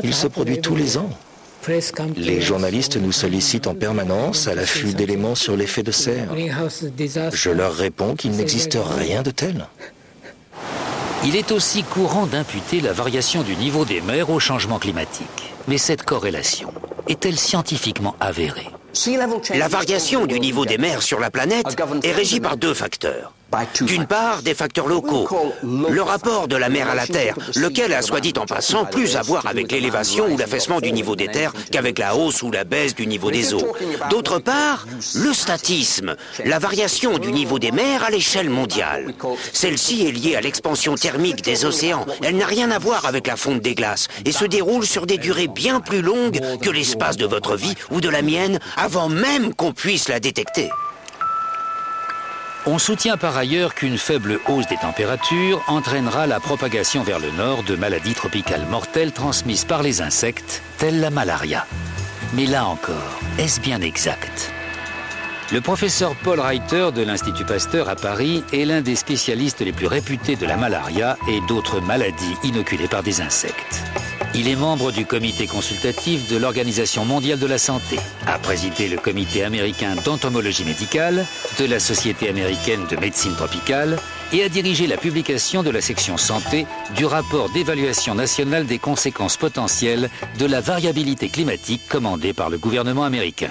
Il se produit tous les ans. Les journalistes nous sollicitent en permanence à l'affût d'éléments sur l'effet de serre. Je leur réponds qu'il n'existe rien de tel. Il est aussi courant d'imputer la variation du niveau des mers au changement climatique. Mais cette corrélation est-elle scientifiquement avérée? La variation du niveau des mers sur la planète est régie par 2 facteurs. D'une part, des facteurs locaux. Le rapport de la mer à la terre, lequel a, soit dit en passant, plus à voir avec l'élévation ou l'affaissement du niveau des terres qu'avec la hausse ou la baisse du niveau des eaux. D'autre part, le statisme, la variation du niveau des mers à l'échelle mondiale. Celle-ci est liée à l'expansion thermique des océans. Elle n'a rien à voir avec la fonte des glaces et se déroule sur des durées bien plus longues que l'espace de votre vie ou de la mienne avant même qu'on puisse la détecter. On soutient par ailleurs qu'une faible hausse des températures entraînera la propagation vers le nord de maladies tropicales mortelles transmises par les insectes, telles la malaria. Mais là encore, est-ce bien exact? Le professeur Paul Reiter de l'Institut Pasteur à Paris est l'un des spécialistes les plus réputés de la malaria et d'autres maladies inoculées par des insectes. Il est membre du comité consultatif de l'Organisation mondiale de la santé, a présidé le comité américain d'entomologie médicale, de la Société américaine de médecine tropicale et a dirigé la publication de la section santé du rapport d'évaluation nationale des conséquences potentielles de la variabilité climatique commandé par le gouvernement américain.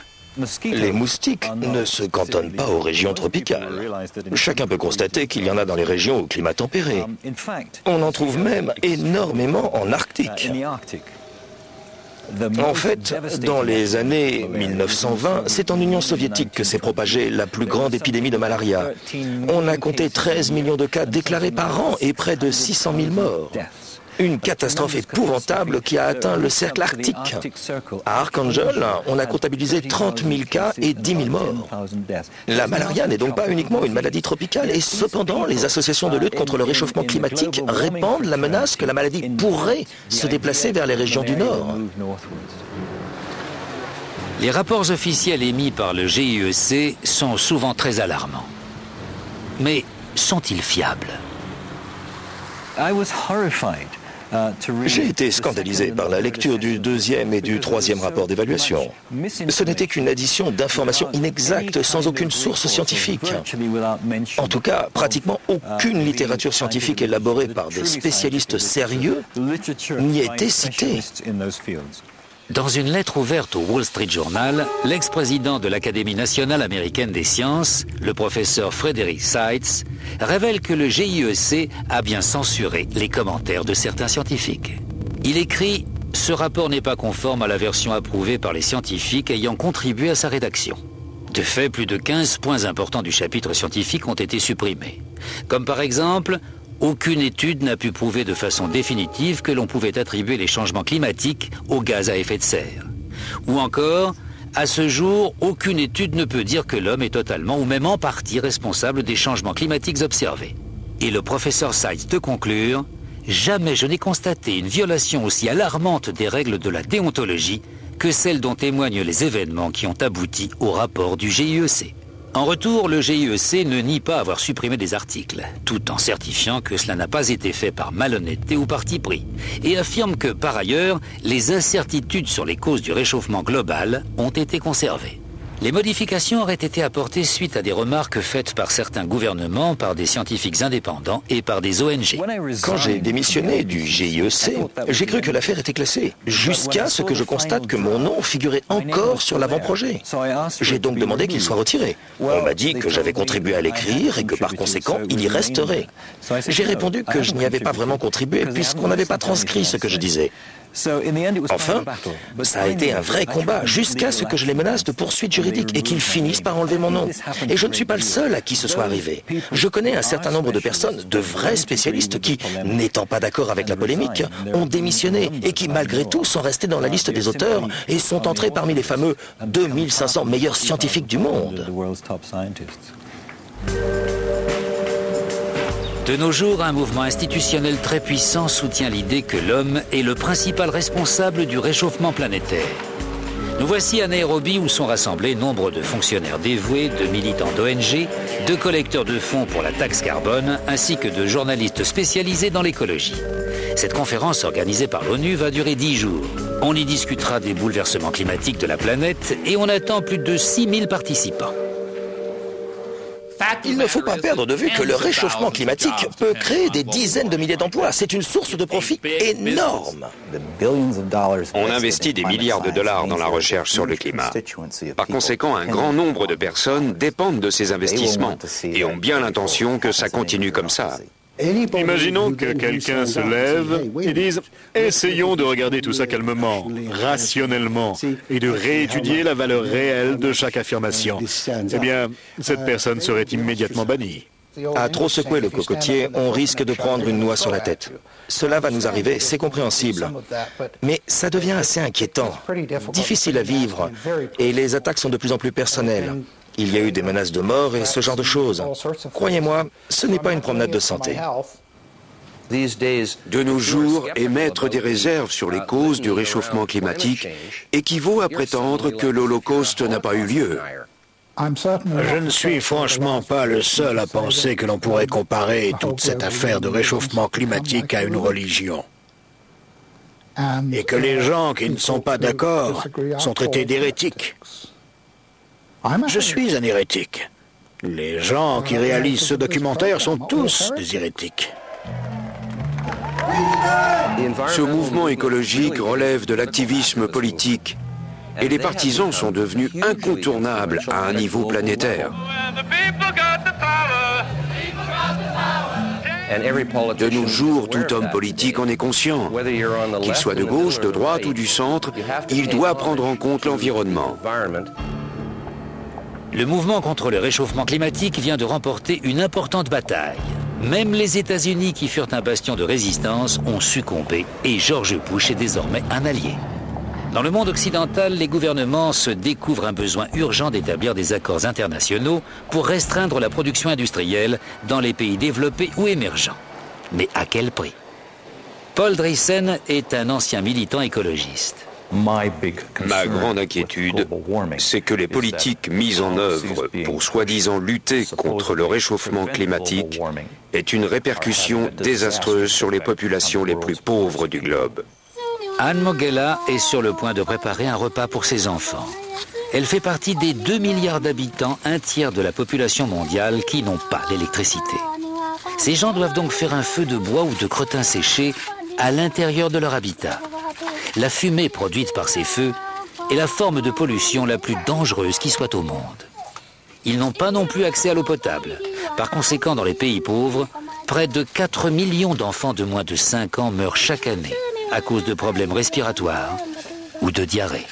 Les moustiques ne se cantonnent pas aux régions tropicales. Chacun peut constater qu'il y en a dans les régions au climat tempéré. On en trouve même énormément en Arctique. En fait, dans les années 1920, c'est en Union soviétique que s'est propagée la plus grande épidémie de malaria. On a compté 13 millions de cas déclarés par an et près de 600 000 morts. Une catastrophe épouvantable qui a atteint le cercle arctique. À Archangel, on a comptabilisé 30 000 cas et 10 000 morts. La malaria n'est donc pas uniquement une maladie tropicale et cependant, les associations de lutte contre le réchauffement climatique répandent la menace que la maladie pourrait se déplacer vers les régions du Nord. Les rapports officiels émis par le GIEC sont souvent très alarmants. Mais sont-ils fiables? J'ai été scandalisé par la lecture du deuxième et du troisième rapport d'évaluation. Ce n'était qu'une addition d'informations inexactes sans aucune source scientifique. En tout cas, pratiquement aucune littérature scientifique élaborée par des spécialistes sérieux n'y était citée. Dans une lettre ouverte au Wall Street Journal, l'ex-président de l'Académie nationale américaine des sciences, le professeur Frederick Seitz, révèle que le GIEC a bien censuré les commentaires de certains scientifiques. Il écrit « Ce rapport n'est pas conforme à la version approuvée par les scientifiques ayant contribué à sa rédaction ». De fait, plus de 15 points importants du chapitre scientifique ont été supprimés. Comme par exemple, aucune étude n'a pu prouver de façon définitive que l'on pouvait attribuer les changements climatiques aux gaz à effet de serre. Ou encore, à ce jour, aucune étude ne peut dire que l'homme est totalement ou même en partie responsable des changements climatiques observés. Et le professeur Seitz de conclure, jamais je n'ai constaté une violation aussi alarmante des règles de la déontologie que celle dont témoignent les événements qui ont abouti au rapport du GIEC. En retour, le GIEC ne nie pas avoir supprimé des articles, tout en certifiant que cela n'a pas été fait par malhonnêteté ou parti pris, et affirme que, par ailleurs, les incertitudes sur les causes du réchauffement global ont été conservées. Les modifications auraient été apportées suite à des remarques faites par certains gouvernements, par des scientifiques indépendants et par des ONG. Quand j'ai démissionné du GIEC, j'ai cru que l'affaire était classée, jusqu'à ce que je constate que mon nom figurait encore sur l'avant-projet. J'ai donc demandé qu'il soit retiré. On m'a dit que j'avais contribué à l'écrire et que par conséquent, il y resterait. J'ai répondu que je n'y avais pas vraiment contribué puisqu'on n'avait pas transcrit ce que je disais. Enfin, ça a été un vrai combat jusqu'à ce que je les menace de poursuites juridiques et qu'ils finissent par enlever mon nom. Et je ne suis pas le seul à qui ce soit arrivé. Je connais un certain nombre de personnes, de vrais spécialistes qui, n'étant pas d'accord avec la polémique, ont démissionné et qui malgré tout sont restés dans la liste des auteurs et sont entrés parmi les fameux 2500 meilleurs scientifiques du monde. De nos jours, un mouvement institutionnel très puissant soutient l'idée que l'homme est le principal responsable du réchauffement planétaire. Nous voici à Nairobi où sont rassemblés nombre de fonctionnaires dévoués, de militants d'ONG, de collecteurs de fonds pour la taxe carbone, ainsi que de journalistes spécialisés dans l'écologie. Cette conférence organisée par l'ONU va durer 10 jours. On y discutera des bouleversements climatiques de la planète et on attend plus de 6000 participants. Il ne faut pas perdre de vue que le réchauffement climatique peut créer des dizaines de milliers d'emplois. C'est une source de profit énorme. On investit des milliards de dollars dans la recherche sur le climat. Par conséquent, un grand nombre de personnes dépendent de ces investissements et ont bien l'intention que ça continue comme ça. Imaginons que quelqu'un se lève et dise « Essayons de regarder tout ça calmement, rationnellement, et de réétudier la valeur réelle de chaque affirmation. » Eh bien, cette personne serait immédiatement bannie. À trop secouer le cocotier, on risque de prendre une noix sur la tête. Cela va nous arriver, c'est compréhensible. Mais ça devient assez inquiétant, difficile à vivre, et les attaques sont de plus en plus personnelles. Il y a eu des menaces de mort et ce genre de choses. Croyez-moi, ce n'est pas une promenade de santé. De nos jours, émettre des réserves sur les causes du réchauffement climatique équivaut à prétendre que l'Holocauste n'a pas eu lieu. Je ne suis franchement pas le seul à penser que l'on pourrait comparer toute cette affaire de réchauffement climatique à une religion. Et que les gens qui ne sont pas d'accord sont traités d'hérétiques. Je suis un hérétique. Les gens qui réalisent ce documentaire sont tous des hérétiques. Ce mouvement écologique relève de l'activisme politique et les partisans sont devenus incontournables à un niveau planétaire. De nos jours, tout homme politique en est conscient. Qu'il soit de gauche, de droite ou du centre, il doit prendre en compte l'environnement. Le mouvement contre le réchauffement climatique vient de remporter une importante bataille. Même les États-Unis, qui furent un bastion de résistance, ont succombé et George Bush est désormais un allié. Dans le monde occidental, les gouvernements se découvrent un besoin urgent d'établir des accords internationaux pour restreindre la production industrielle dans les pays développés ou émergents. Mais à quel prix? Paul Driessen est un ancien militant écologiste. Ma grande inquiétude, c'est que les politiques mises en œuvre pour soi-disant lutter contre le réchauffement climatique aient une répercussion désastreuse sur les populations les plus pauvres du globe. Anne Mogela est sur le point de préparer un repas pour ses enfants. Elle fait partie des 2 milliards d'habitants, un tiers de la population mondiale qui n'ont pas l'électricité. Ces gens doivent donc faire un feu de bois ou de crottin séché à l'intérieur de leur habitat. La fumée produite par ces feux est la forme de pollution la plus dangereuse qui soit au monde. Ils n'ont pas non plus accès à l'eau potable. Par conséquent, dans les pays pauvres, près de 4 millions d'enfants de moins de 5 ans meurent chaque année à cause de problèmes respiratoires ou de diarrhée.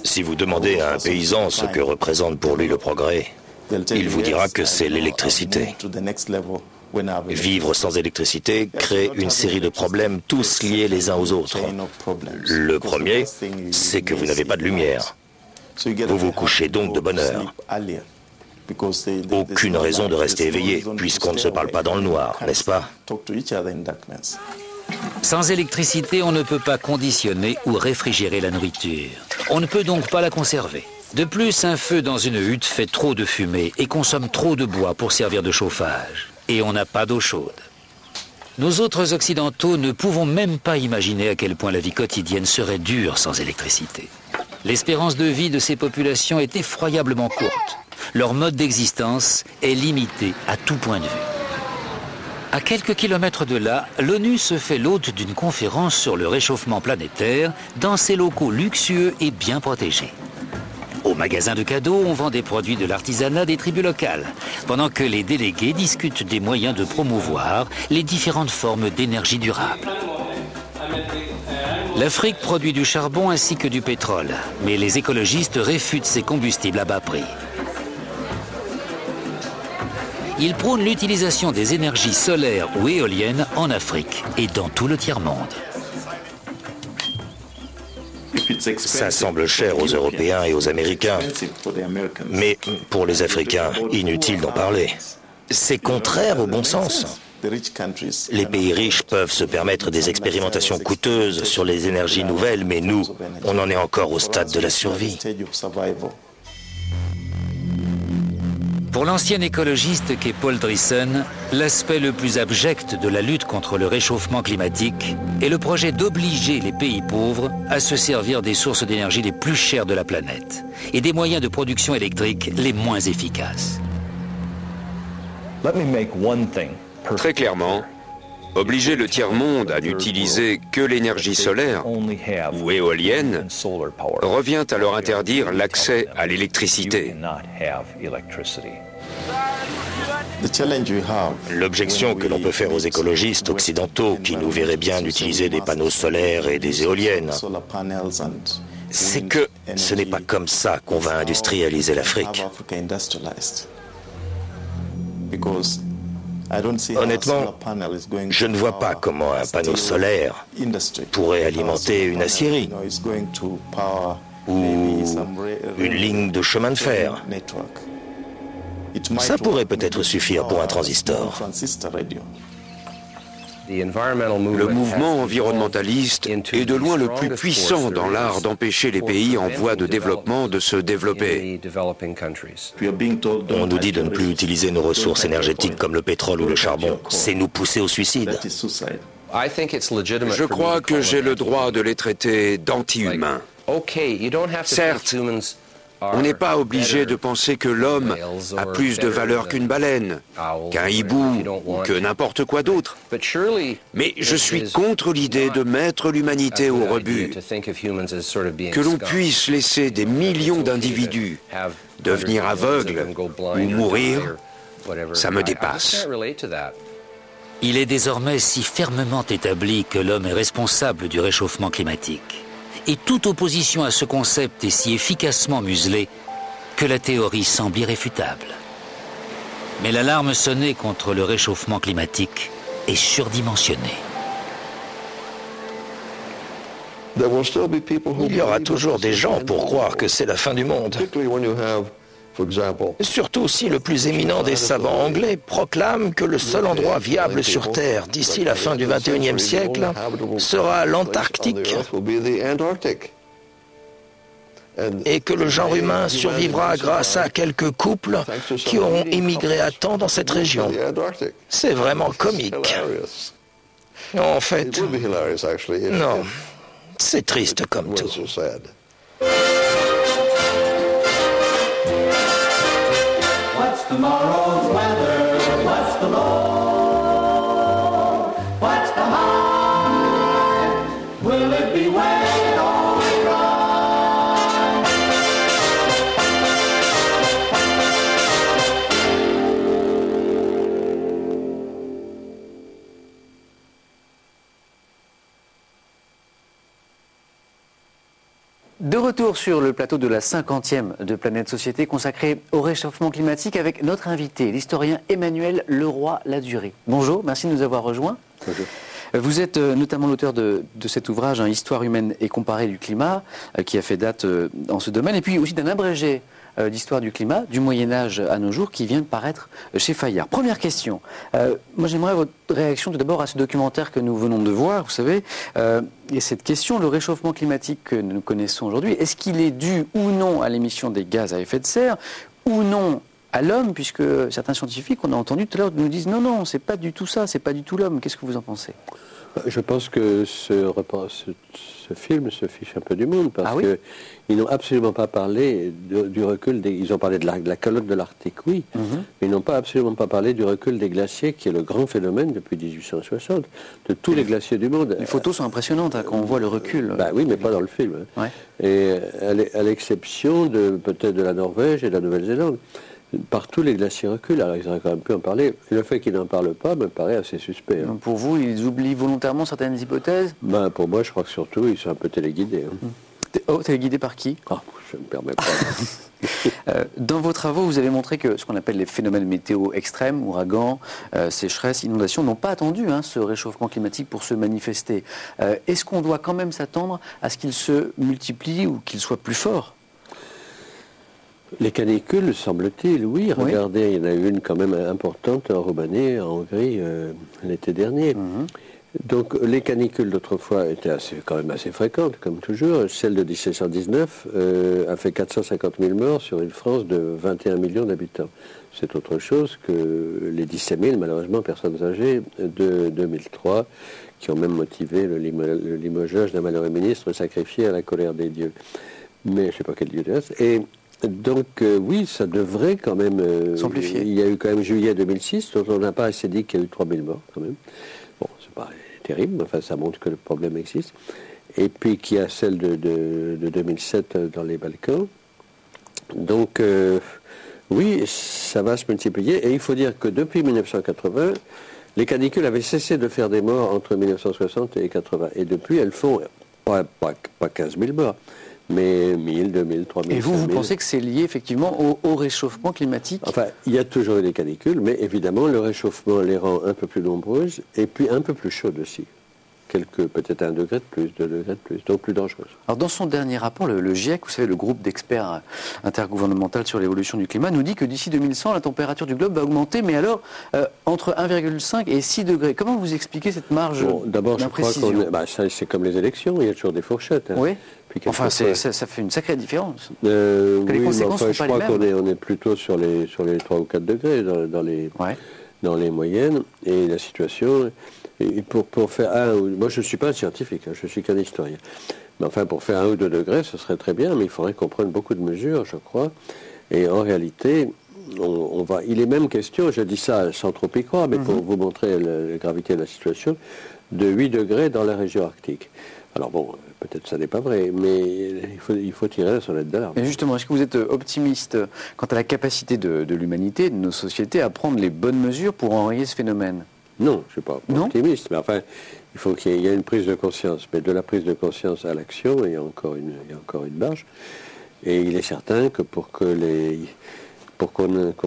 Si vous demandez à un paysan ce que représente pour lui le progrès, il vous dira que c'est l'électricité. Vivre sans électricité crée une série de problèmes, tous liés les uns aux autres. Le premier, c'est que vous n'avez pas de lumière. Vous vous couchez donc de bonne heure. Aucune raison de rester éveillé, puisqu'on ne se parle pas dans le noir, n'est-ce pas? Sans électricité, on ne peut pas conditionner ou réfrigérer la nourriture. On ne peut donc pas la conserver. De plus, un feu dans une hutte fait trop de fumée et consomme trop de bois pour servir de chauffage. Et on n'a pas d'eau chaude. Nous autres occidentaux ne pouvons même pas imaginer à quel point la vie quotidienne serait dure sans électricité. L'espérance de vie de ces populations est effroyablement courte. Leur mode d'existence est limité à tout point de vue. À quelques kilomètres de là, l'ONU se fait l'hôte d'une conférence sur le réchauffement planétaire dans ses locaux luxueux et bien protégés. Au magasin de cadeaux, on vend des produits de l'artisanat des tribus locales, pendant que les délégués discutent des moyens de promouvoir les différentes formes d'énergie durable. L'Afrique produit du charbon ainsi que du pétrole, mais les écologistes réfutent ces combustibles à bas prix. Ils prônent l'utilisation des énergies solaires ou éoliennes en Afrique et dans tout le tiers-monde. Ça semble cher aux Européens et aux Américains, mais pour les Africains, inutile d'en parler. C'est contraire au bon sens. Les pays riches peuvent se permettre des expérimentations coûteuses sur les énergies nouvelles, mais nous, on en est encore au stade de la survie. Pour l'ancien écologiste qu'est Paul Driessen, l'aspect le plus abject de la lutte contre le réchauffement climatique est le projet d'obliger les pays pauvres à se servir des sources d'énergie les plus chères de la planète et des moyens de production électrique les moins efficaces. Très clairement, obliger le tiers-monde à n'utiliser que l'énergie solaire ou éolienne revient à leur interdire l'accès à l'électricité. L'objection que l'on peut faire aux écologistes occidentaux qui nous verraient bien utiliser des panneaux solaires et des éoliennes, c'est que ce n'est pas comme ça qu'on va industrialiser l'Afrique. Honnêtement, je ne vois pas comment un panneau solaire pourrait alimenter une aciérie ou une ligne de chemin de fer. Ça pourrait peut-être suffire pour un transistor. Le mouvement environnementaliste est de loin le plus puissant dans l'art d'empêcher les pays en voie de développement de se développer. On nous dit de ne plus utiliser nos ressources énergétiques comme le pétrole ou le charbon. C'est nous pousser au suicide. Je crois que j'ai le droit de les traiter d'anti-humains. Certes, on n'est pas obligé de penser que l'homme a plus de valeur qu'une baleine, qu'un hibou ou que n'importe quoi d'autre. Mais je suis contre l'idée de mettre l'humanité au rebut. Que l'on puisse laisser des millions d'individus devenir aveugles ou mourir, ça me dépasse. Il est désormais si fermement établi que l'homme est responsable du réchauffement climatique. Et toute opposition à ce concept est si efficacement muselée que la théorie semble irréfutable. Mais l'alarme sonnée contre le réchauffement climatique est surdimensionnée. Il y aura toujours des gens pour croire que c'est la fin du monde. Surtout si le plus éminent des savants anglais proclame que le seul endroit viable sur Terre d'ici la fin du XXIe siècle sera l'Antarctique et que le genre humain survivra grâce à quelques couples qui auront émigré à temps dans cette région. C'est vraiment comique. En fait, non, c'est triste comme tout. Tomorrow's weather, what's the low? What's the high? Will it be wet or dry? De retour sur le plateau de la 50e de Planète Société consacrée au réchauffement climatique avec notre invité, l'historien Emmanuel Leroy-Ladurie. Bonjour, merci de nous avoir rejoints. Bonjour. Vous êtes notamment l'auteur de cet ouvrage, Histoire humaine et comparée du climat, qui a fait date dans ce domaine, et puis aussi d'un abrégé d'histoire du climat, du Moyen-Âge à nos jours, qui vient de paraître chez Fayard. Première question. Moi, j'aimerais votre réaction tout d'abord à ce documentaire que nous venons de voir, vous savez, et cette question, le réchauffement climatique que nous connaissons aujourd'hui, est-ce qu'il est dû ou non à l'émission des gaz à effet de serre, ou non à l'homme, puisque certains scientifiques, on a entendu tout à l'heure, nous disent non, non, c'est pas du tout ça, c'est pas du tout l'homme. Qu'est-ce que vous en pensez? Je pense que ce film se fiche un peu du monde, parce qu'ils n'ont absolument pas parlé du recul ils ont parlé de la calotte de l'Arctique, oui, mais ils n'ont absolument pas parlé du recul des glaciers, qui est le grand phénomène depuis 1860, de tous les glaciers du monde. Les photos sont impressionnantes, quand on voit le recul. Bah oui, mais pas dans le film. Hein. Ouais. Et à l'exception peut-être de la Norvège et de la Nouvelle-Zélande. Partout, les glaciers reculent, alors ils auraient quand même pu en parler. Et le fait qu'ils n'en parlent pas me paraît assez suspect. Hein. Pour vous, ils oublient volontairement certaines hypothèses? Pour moi, je crois que surtout, ils sont un peu téléguidés. Hein. Téléguidés par qui? Je ne me permets pas. Dans vos travaux, vous avez montré que ce qu'on appelle les phénomènes météo extrêmes, ouragans, sécheresses, inondations, n'ont pas attendu ce réchauffement climatique pour se manifester. Est-ce qu'on doit quand même s'attendre à ce qu'ils se multiplient ou qu'ils soient plus forts? Les canicules, semble-t-il, oui. Regardez, il y en a eu une quand même importante en Roumanie, en Hongrie, l'été dernier. Donc les canicules d'autrefois étaient quand même assez fréquentes, comme toujours. Celle de 1719 a fait 450 000 morts sur une France de 21 millions d'habitants. C'est autre chose que les 17 000, malheureusement, personnes âgées de 2003, qui ont même motivé le limogeage d'un malheureux ministre sacrifié à la colère des dieux. Mais je ne sais pas quel dieu c'est. Et donc, oui, ça devrait quand même... s'amplifier. Il y a eu quand même juillet 2006, dont on n'a pas assez dit qu'il y a eu 3 000 morts, quand même. Bon, c'est pas terrible, mais enfin, ça montre que le problème existe. Et puis qu'il y a celle de 2007 dans les Balkans. Donc... oui, ça va se multiplier. Et il faut dire que depuis 1980, les canicules avaient cessé de faire des morts entre 1960 et 80. Et depuis, elles font pas 15 000 morts, mais 1000, 2000, 3000. Et vous pensez que c'est lié effectivement au réchauffement climatique? Enfin, il y a toujours eu des canicules, mais évidemment, le réchauffement les rend un peu plus nombreuses et puis un peu plus chaudes aussi. Peut-être 1 degré de plus, 2 degrés de plus, donc plus dangereuse. Alors dans son dernier rapport, le GIEC, vous savez, le groupe d'experts intergouvernemental sur l'évolution du climat, nous dit que d'ici 2100, la température du globe va augmenter, mais alors entre 1,5 et 6 degrés. Comment vous expliquez cette marge d'abord, je crois qu'on ça, c'est comme les élections, il y a toujours des fourchettes. Hein. Oui. Enfin, ça fait une sacrée différence. Oui, les conséquences enfin, sont pas les mêmes. Je crois qu'on est plutôt sur les 3 ou 4 degrés dans les moyennes, et la situation... Et pour faire moi je ne suis pas un scientifique, hein, je suis qu'un historien. Mais enfin, pour faire 1 ou 2 degrés, ce serait très bien, mais il faudrait qu'on prenne beaucoup de mesures, je crois. Et en réalité, il est même question, je dis ça sans trop y croire, mais pour vous montrer la gravité de la situation, de 8 degrés dans la région arctique. Alors bon, peut-être ça n'est pas vrai, mais il faut tirer la sonnette d'alarme. Et justement, est-ce que vous êtes optimiste quant à la capacité de l'humanité, de nos sociétés, à prendre les bonnes mesures pour enrayer ce phénomène ? Non, je ne suis pas optimiste, mais enfin, il faut qu'il y ait une prise de conscience. Mais de la prise de conscience à l'action, il y a encore une marge. Et il est certain que pour qu'on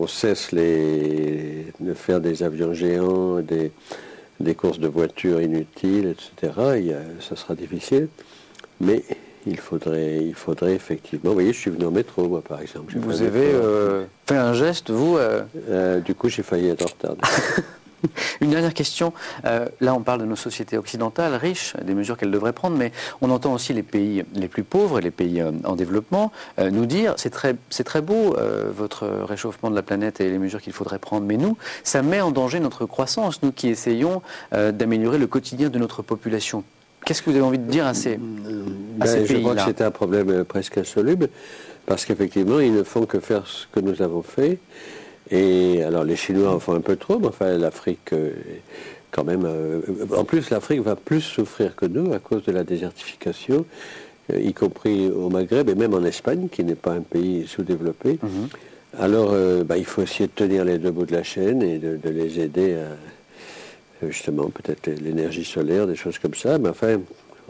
cesse de faire des avions géants, des courses de voitures inutiles, etc., ça sera difficile. Mais il faudrait effectivement... Vous voyez, je suis venu en métro, moi, par exemple. Vous avez fait un geste, vous Du coup, j'ai failli être en retard. Une dernière question. Là, on parle de nos sociétés occidentales riches, des mesures qu'elles devraient prendre, mais on entend aussi les pays les plus pauvres et les pays en développement nous dire c'est très beau votre réchauffement de la planète et les mesures qu'il faudrait prendre, mais nous, ça met en danger notre croissance, nous qui essayons d'améliorer le quotidien de notre population. Qu'est-ce que vous avez envie de dire à ces pays-là ? Je crois que c'est un problème presque insoluble, parce qu'effectivement, ils ne font que faire ce que nous avons fait. Et alors les Chinois en font un peu trop, mais enfin l'Afrique quand même... en plus l'Afrique va plus souffrir que nous à cause de la désertification, y compris au Maghreb et même en Espagne, qui n'est pas un pays sous-développé. Alors il faut essayer de tenir les deux bouts de la chaîne et de les aider à justement peut-être l'énergie solaire, des choses comme ça. Mais enfin,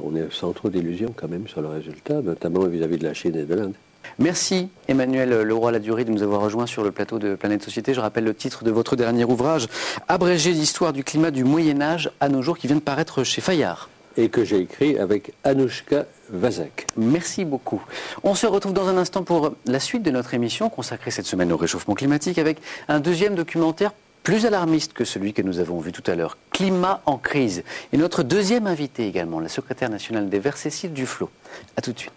on est sans trop d'illusions quand même sur le résultat, notamment vis-à-vis de la Chine et de l'Inde. Merci Emmanuel Leroy-Ladurie de nous avoir rejoints sur le plateau de Planète Société. Je rappelle le titre de votre dernier ouvrage, Abrégé d'histoire du climat du Moyen-Âge à nos jours, qui vient de paraître chez Fayard. Et que j'ai écrit avec Anouchka Vazak. Merci beaucoup. On se retrouve dans un instant pour la suite de notre émission consacrée cette semaine au réchauffement climatique avec un deuxième documentaire plus alarmiste que celui que nous avons vu tout à l'heure, Climat en crise. Et notre deuxième invité également, la secrétaire nationale des Verts, Cécile Duflot. A tout de suite.